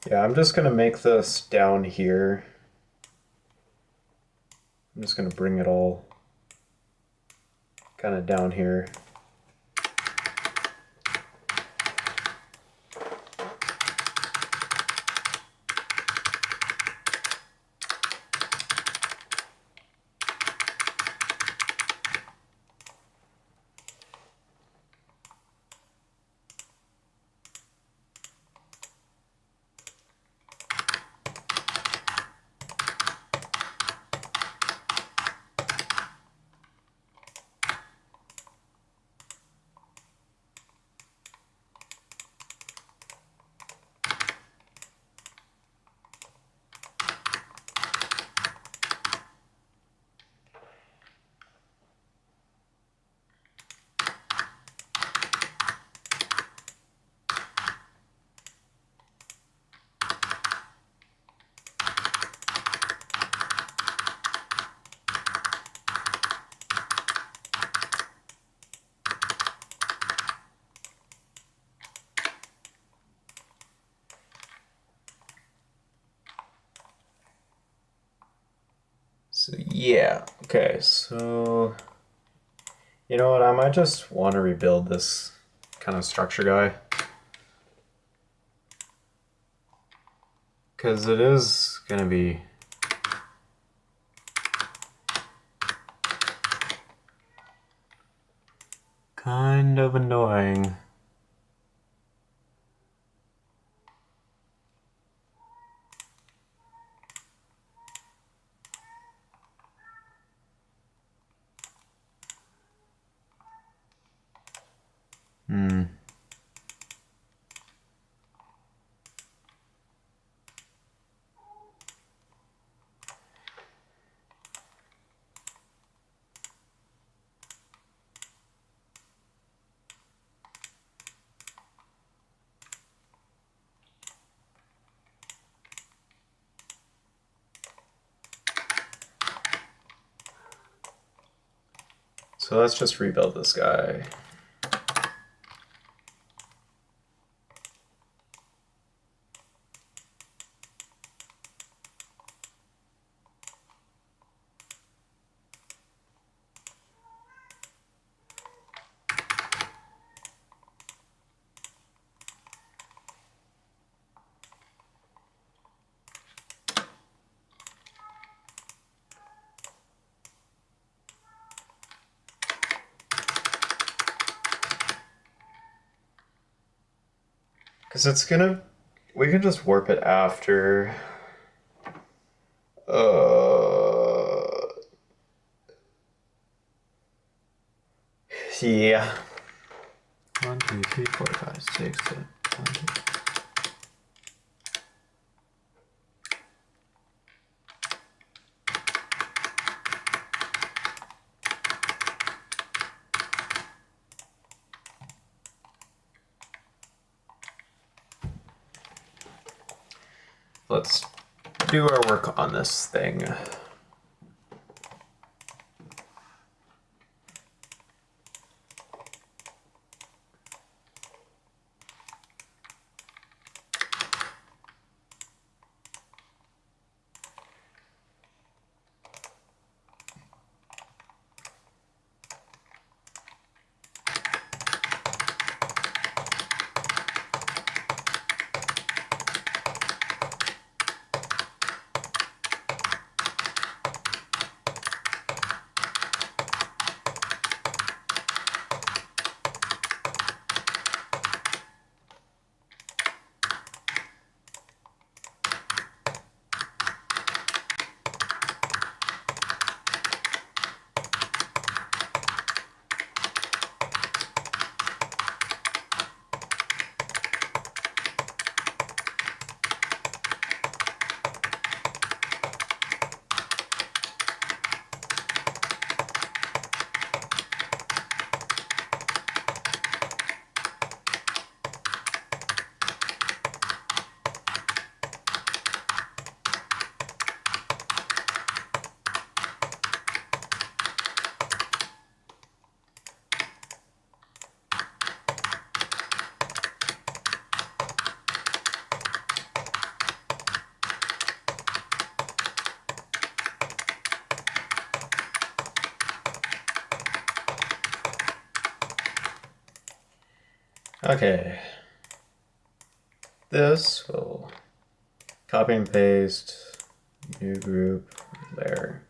Yeah, I'm just gonna make this down here. I'm just gonna bring it all kind of down here. Yeah, okay, so you know what, I might just want to rebuild this kind of structure guy. Because it is gonna be kind of annoying. Hmm. So let's just rebuild this guy. Because it's gonna... We can just warp it after... Yeah. 1, 2, 3, 4, 5, 6, 7, 1, 2. Let's do our work on this thing. Okay. This will copy and paste, new group, layer.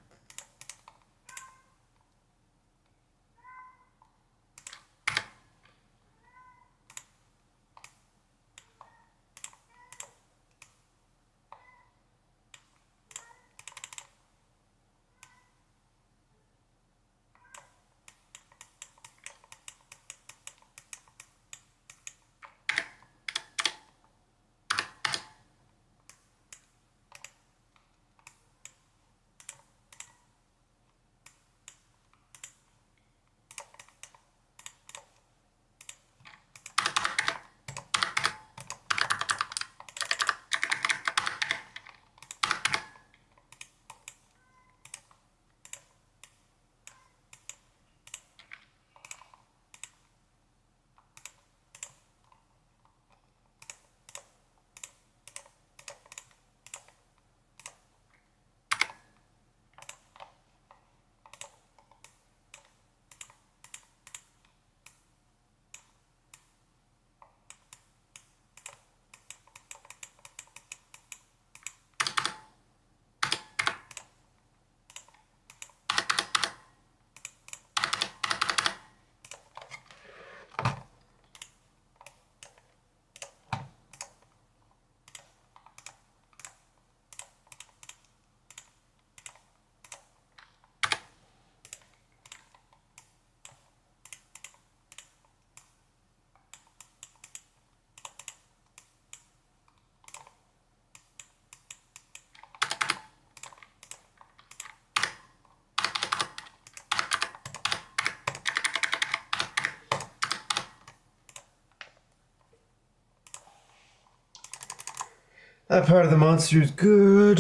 That part of the monster is good.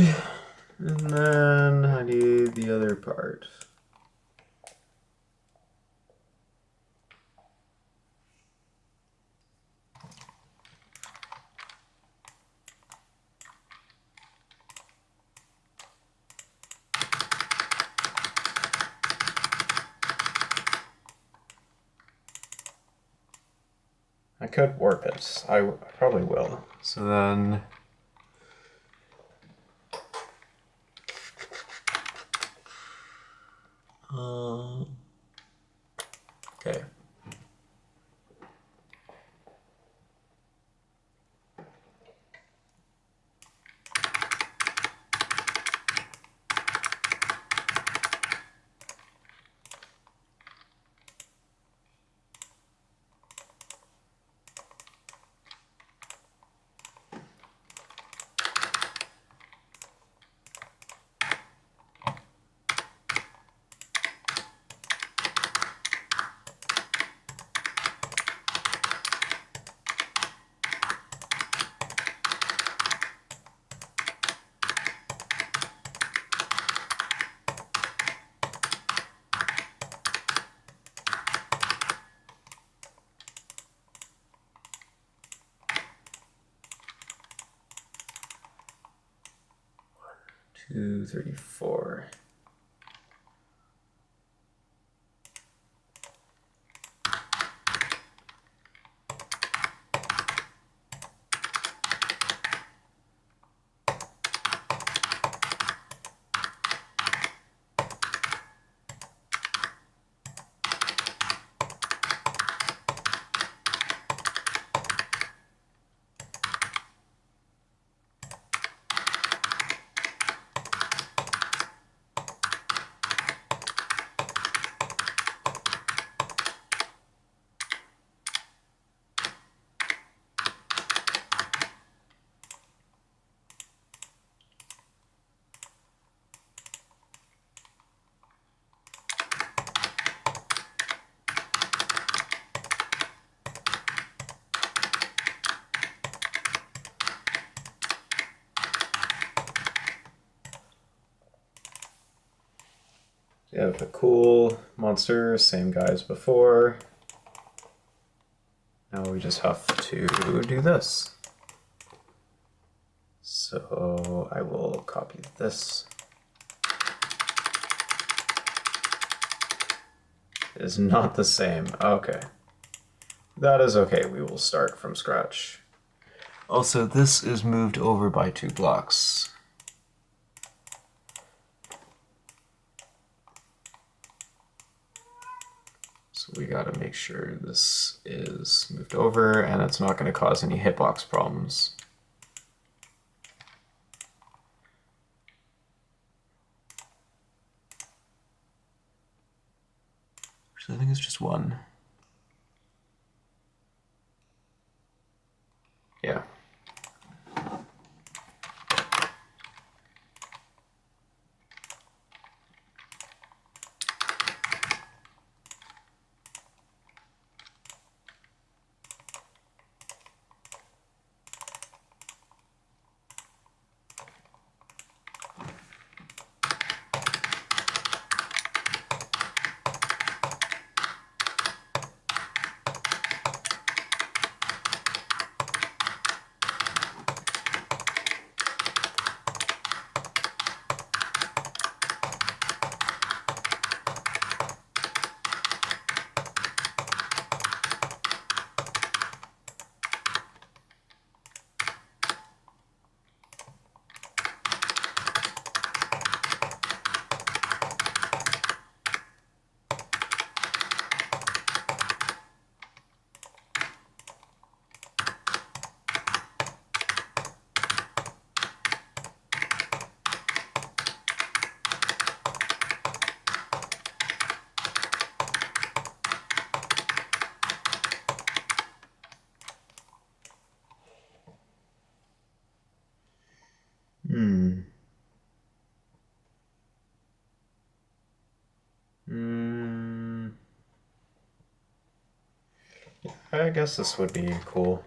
And then I need the other part. I could warp it. I probably will. So then... okay. Two, 34. We have a cool monster, same guy as before. Now we just have to do this. So I will copy this. It is not the same. Okay. That is okay. We will start from scratch. Also, this is moved over by 2 blocks. So we gotta make sure this is moved over and it's not gonna cause any hitbox problems. Actually, I think it's just 1. Yeah. I guess this would be cool.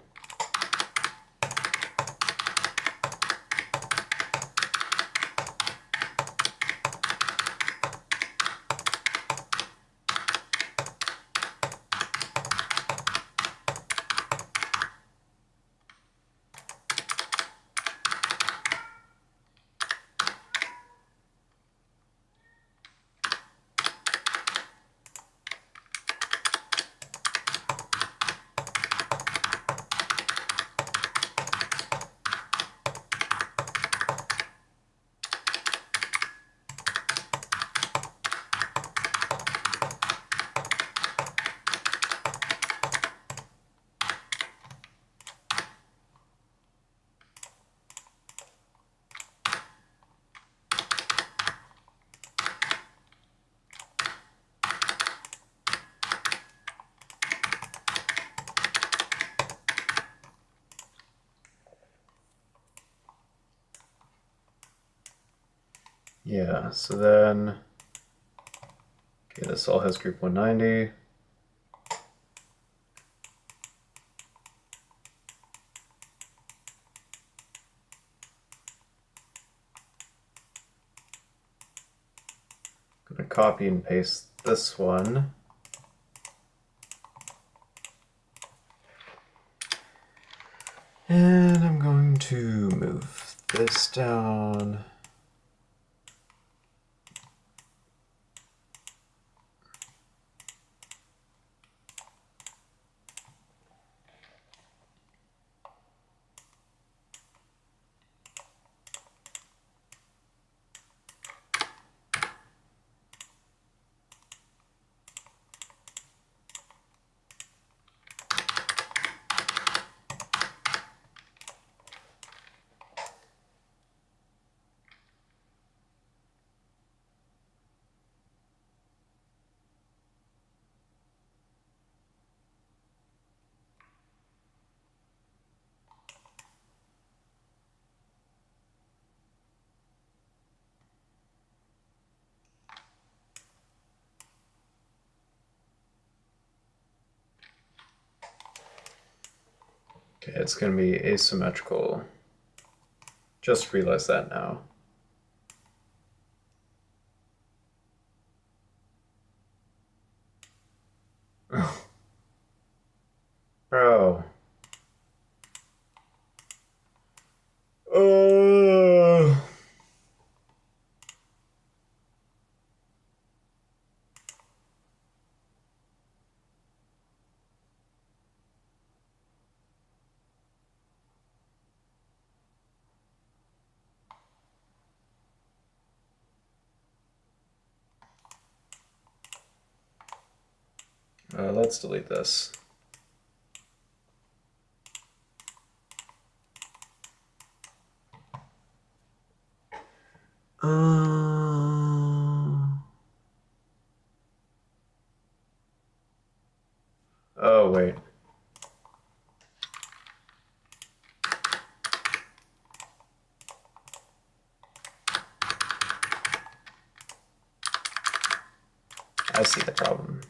Yeah, so then, okay, this all has group 190. I'm gonna copy and paste this one. And I'm going to move this down. Okay, it's going to be asymmetrical. Just realized that now. Bro. Let's delete this. Oh, wait. I see the problem.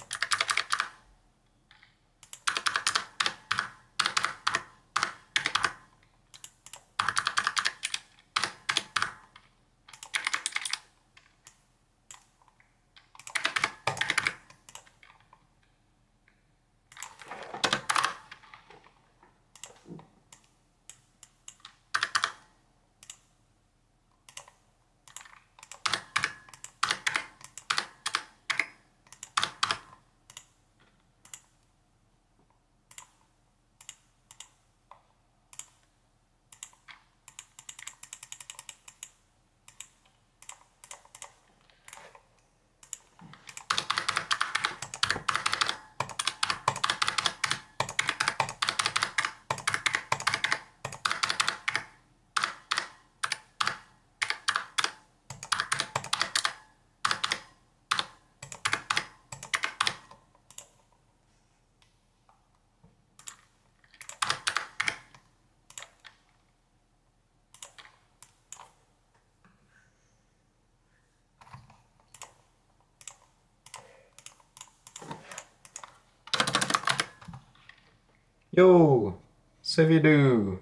Yo! Civido!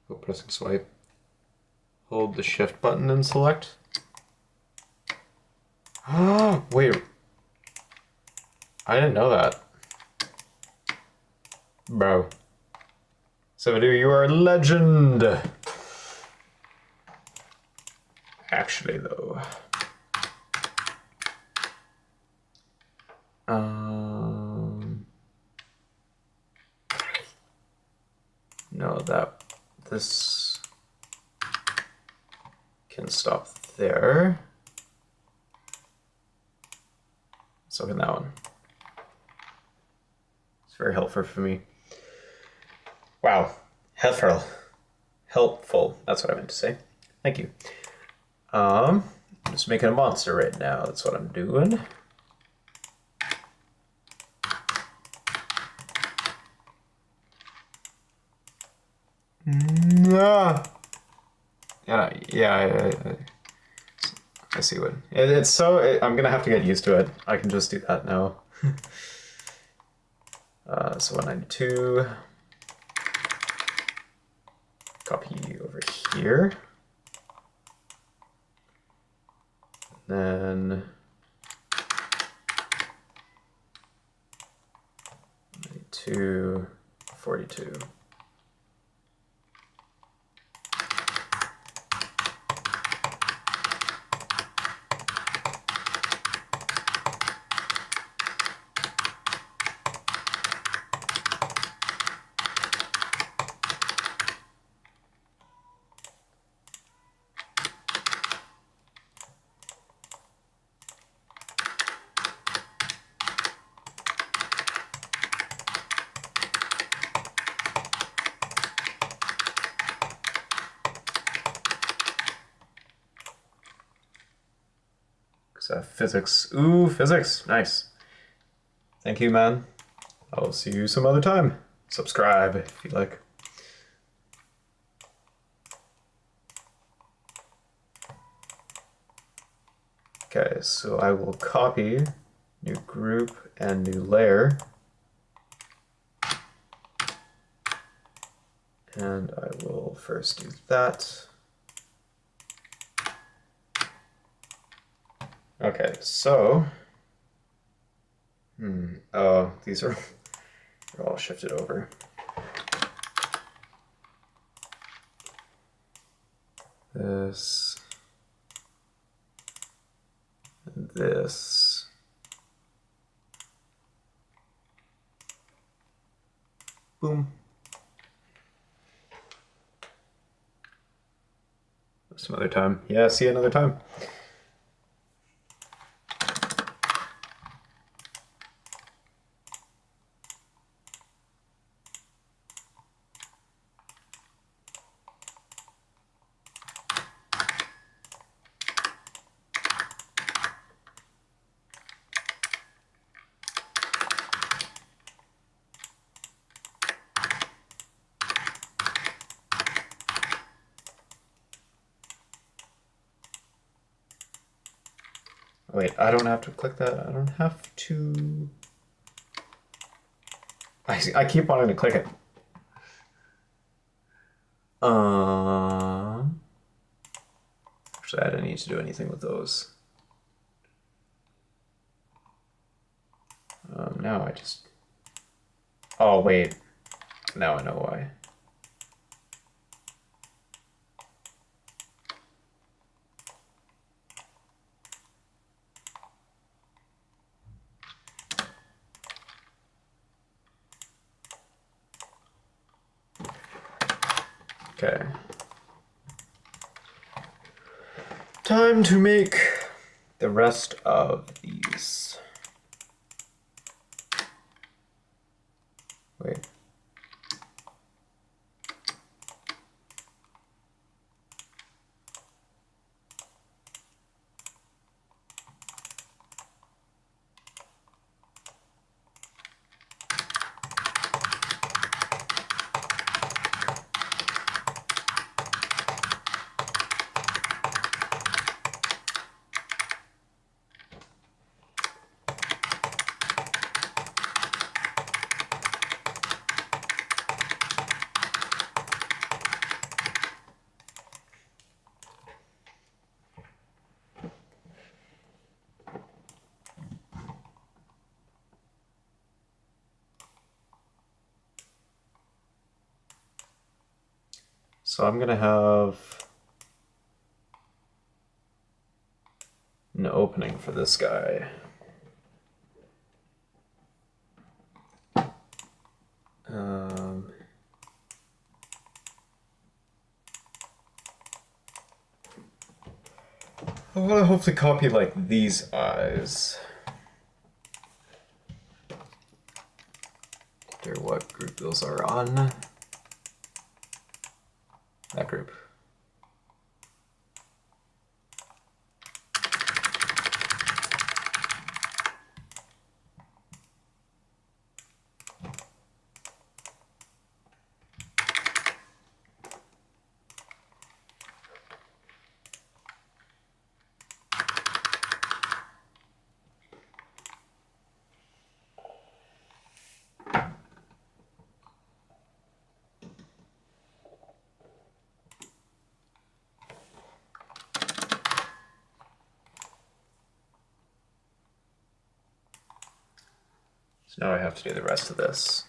Go pressing swipe. Hold the shift button and select. Wait. I didn't know that. Bro. Civido, you are a legend! Actually, though. No, this can stop there. So can that one. It's very helpful for me. Wow. Helpful. Helpful. That's what I meant to say. Thank you. I'm just making a monster right now. That's what I'm doing. Nah. Yeah, I see what it's so. I'm gonna have to get used to it. I can just do that now. So 192. Copy over here. Then 92, 42. Physics. Ooh, physics. Nice. Thank you, man. I'll see you some other time. Subscribe if you like. Okay, so I will copy new group and new layer. And I will first do that. Okay, so oh, these are they're all shifted over. This and this. Boom. Some other time. Yeah, see you another time. Wait, I don't have to click that. I don't have to. I keep wanting to click it. Actually, I don't need to do anything with those. Now I just. Oh wait, now I know why. Okay. Time to make the rest of these. Wait. So I'm gonna have an opening for this guy. I want to hopefully copy like these eyes. Wonder what group those are on. That group. So now I have to do the rest of this.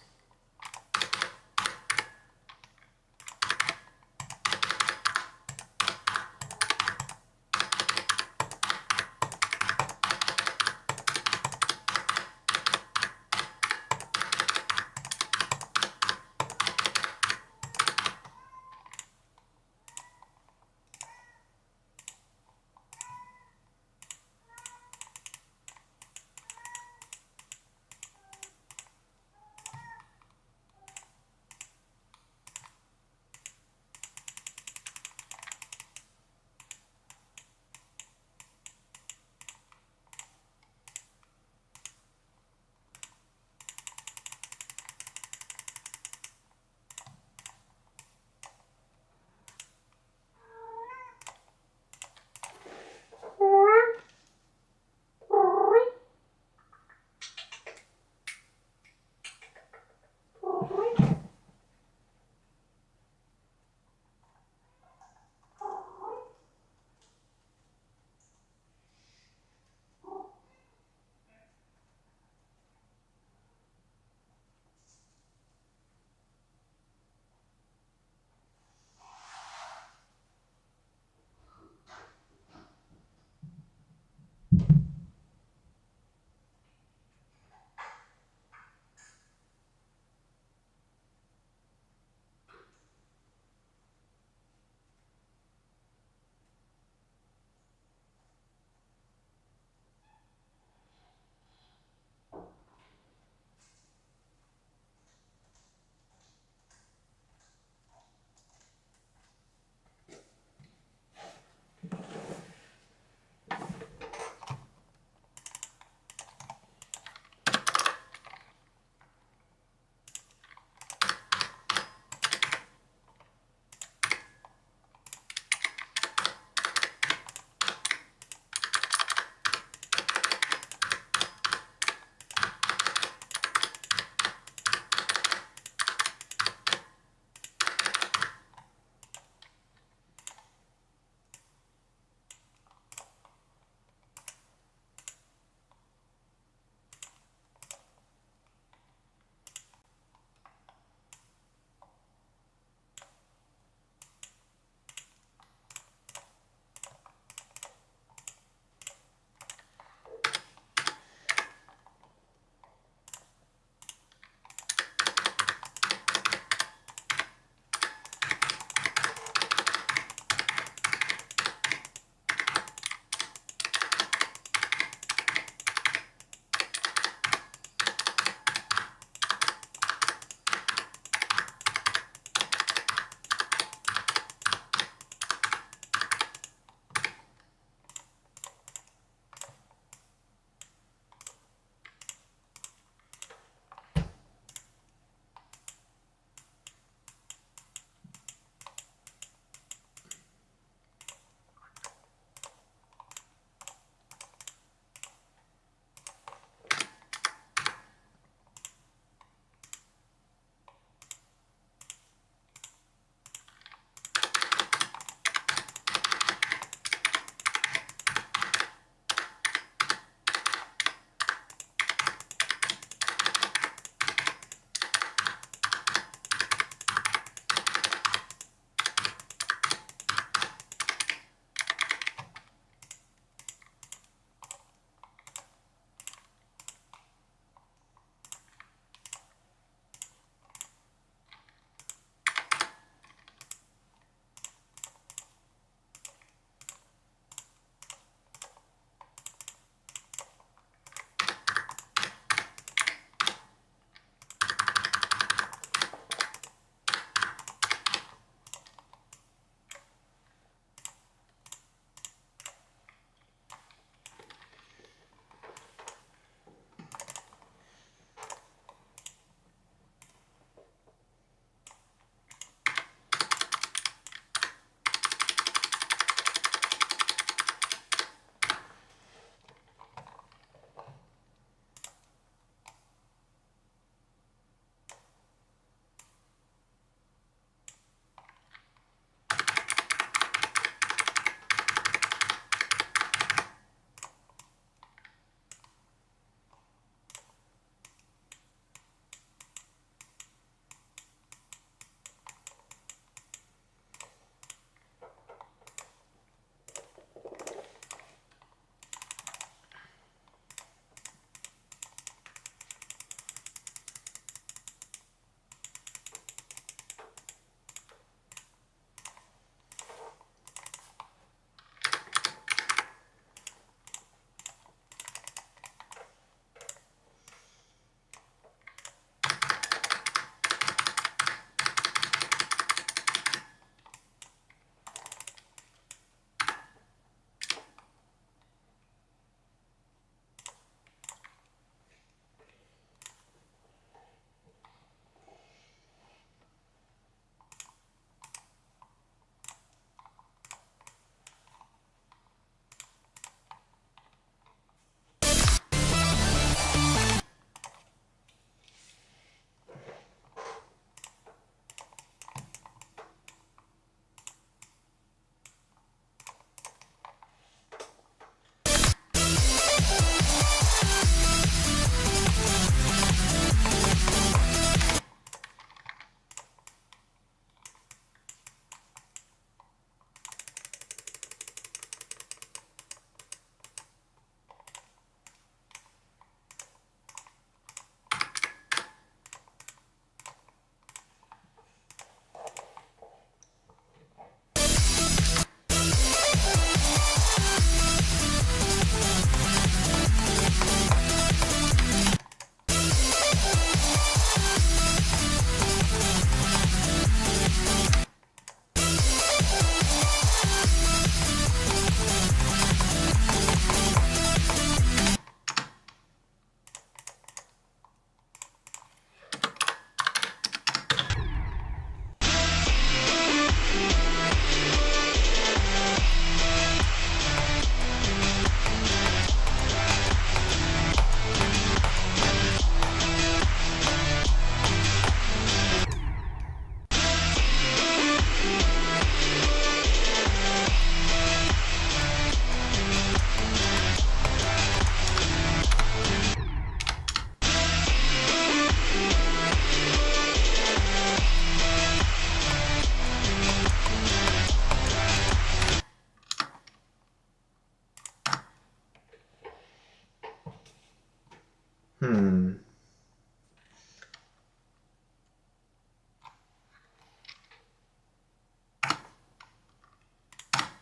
Hmm.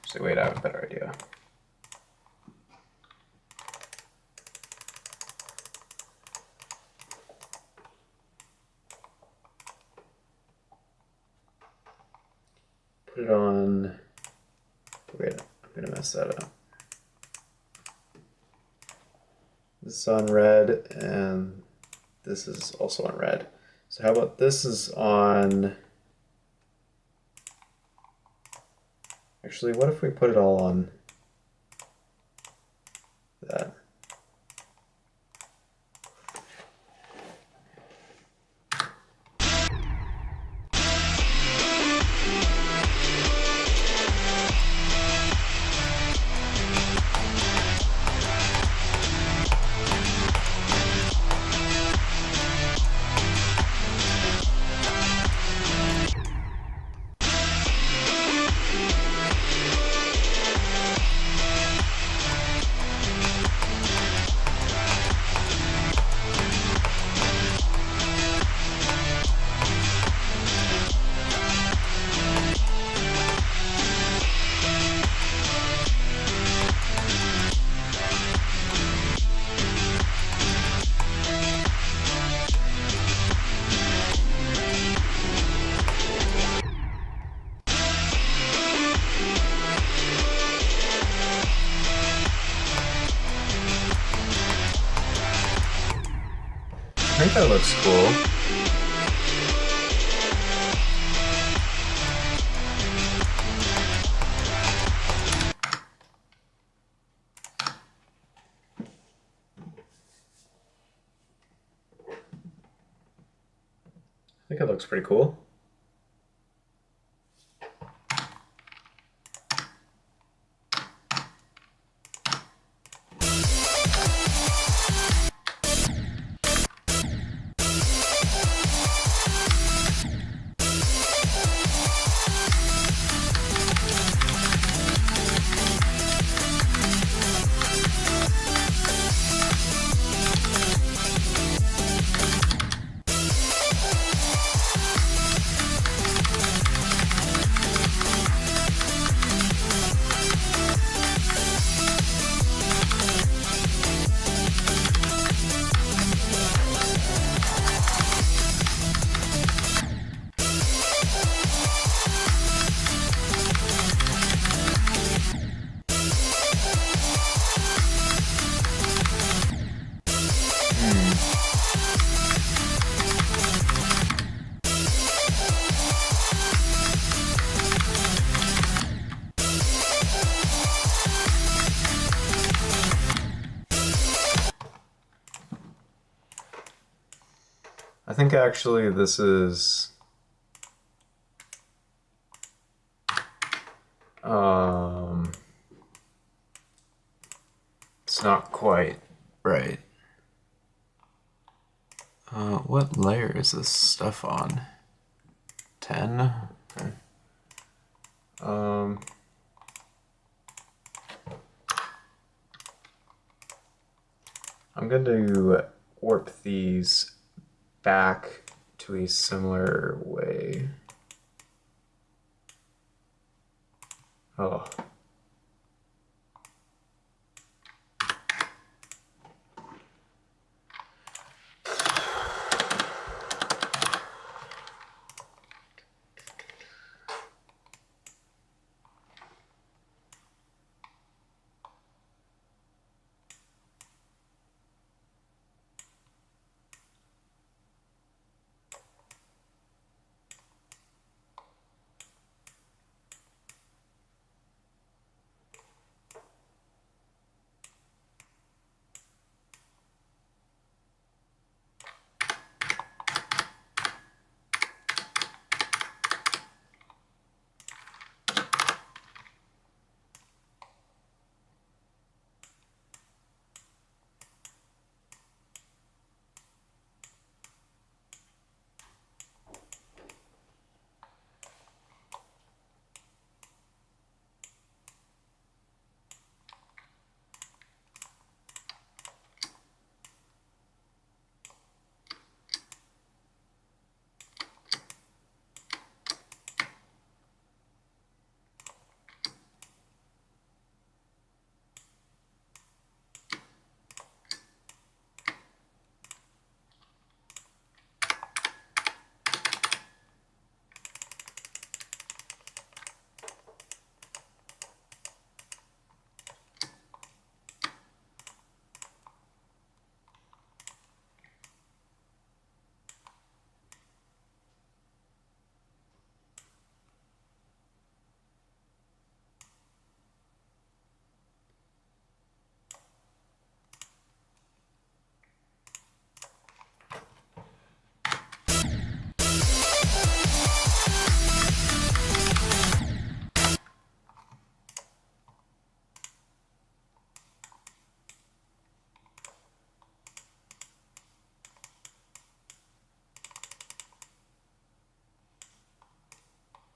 So wait, I have a better idea. Put it on. Wait, I'm gonna mess that up. This is on red, and this is also on red. So how about this is on... Actually, what if we put it all on that? I think that looks cool. I think it looks pretty cool. I think actually this is it's not quite right. What layer is this stuff on? 10? Okay. I'm going to warp these back to a similar way. Oh.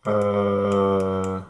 Huh.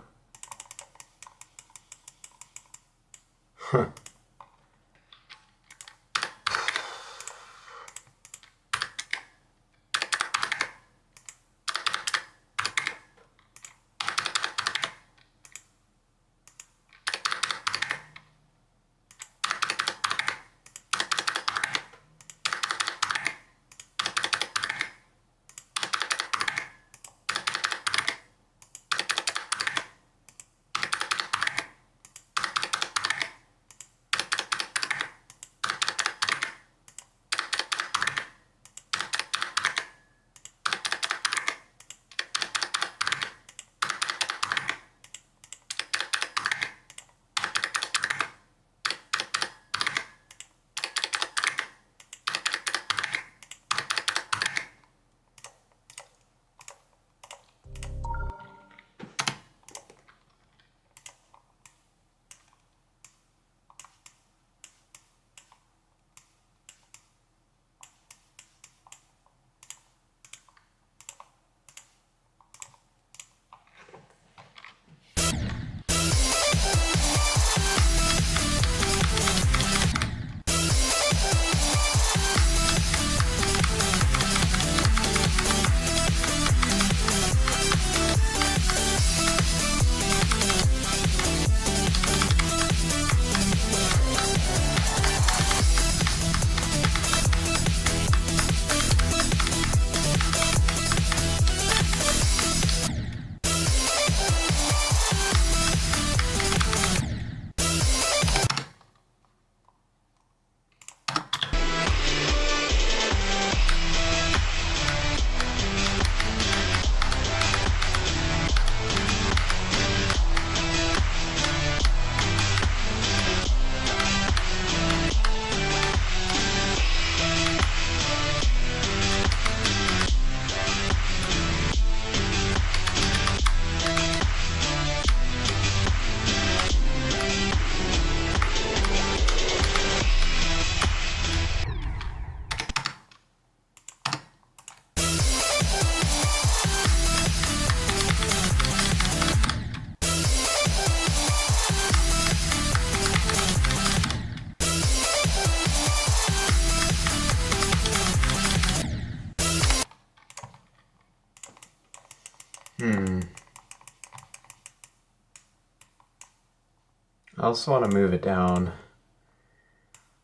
I also want to move it down.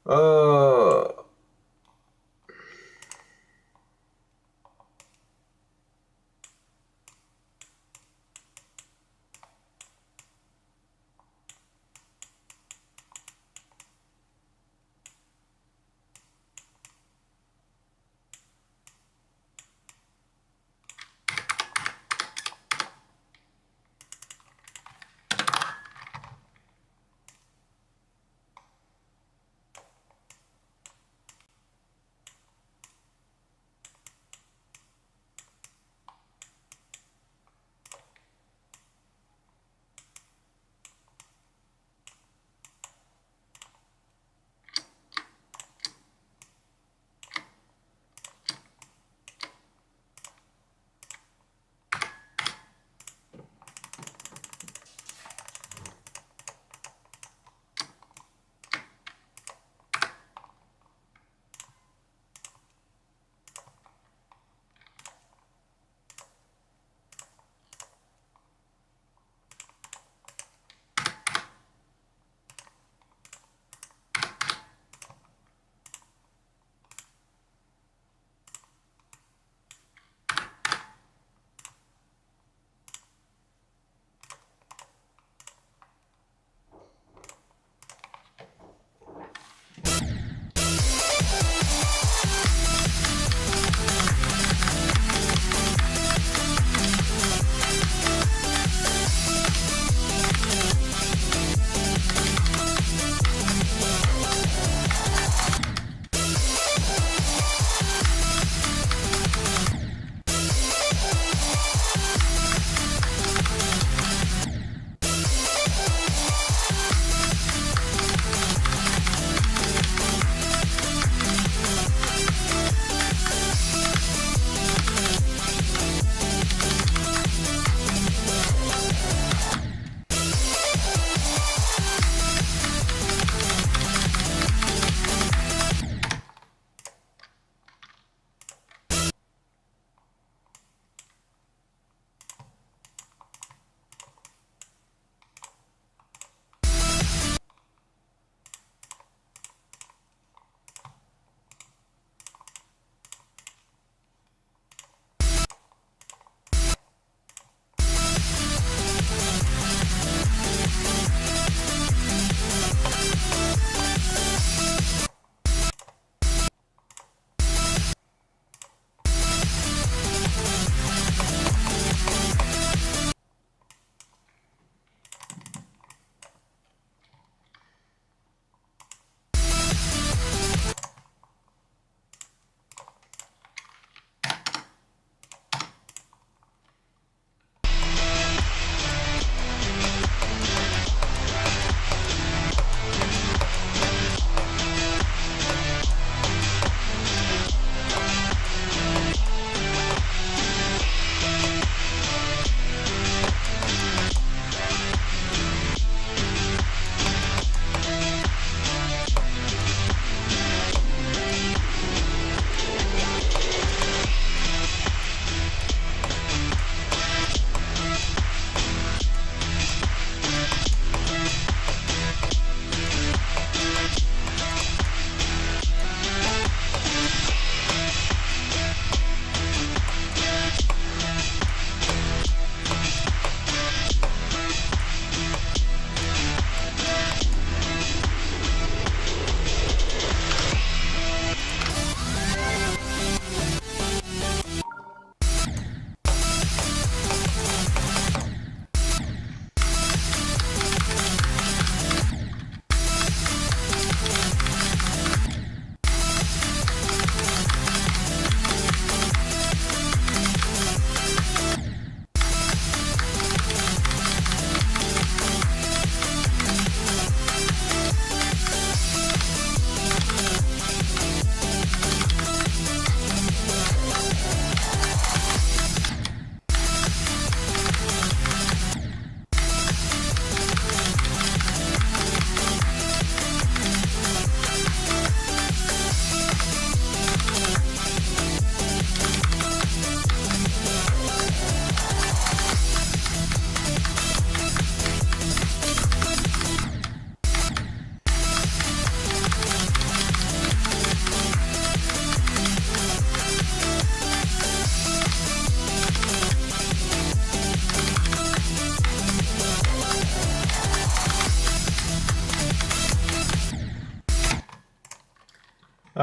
Uh,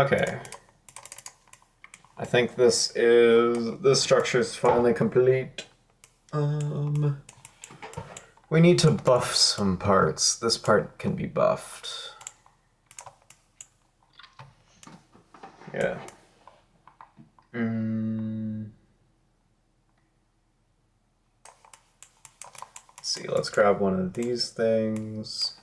Okay. I think this structure is finally complete. We need to buff some parts. This part can be buffed. Yeah. Let's see, let's grab one of these things.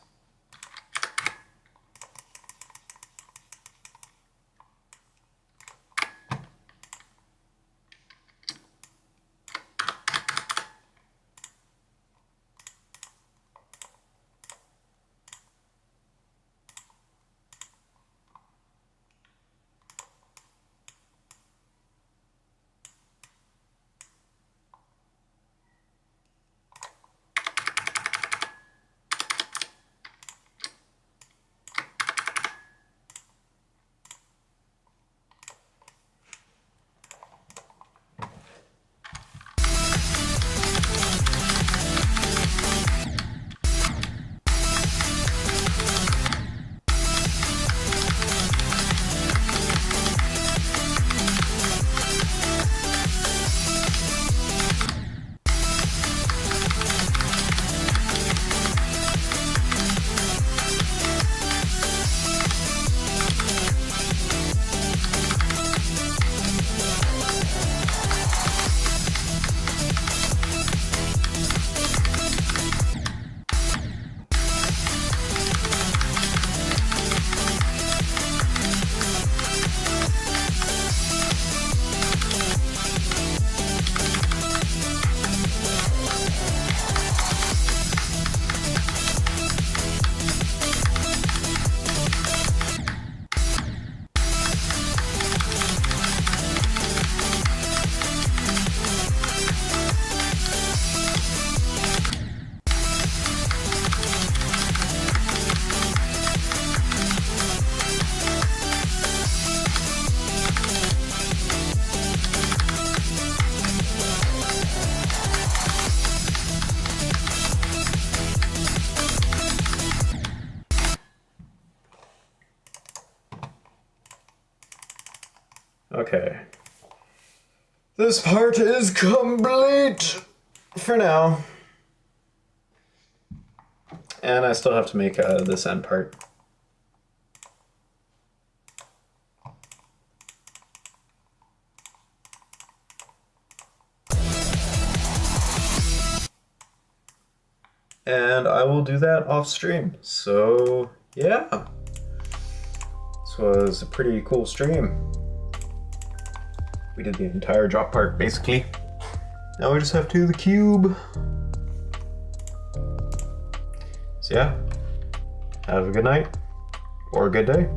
Okay. This part is complete for now. And I still have to make this end part. And I will do that off stream. So, yeah. This was a pretty cool stream. We did the entire drop part, basically. Now we just have to do the cube. So yeah, have a good night, or a good day.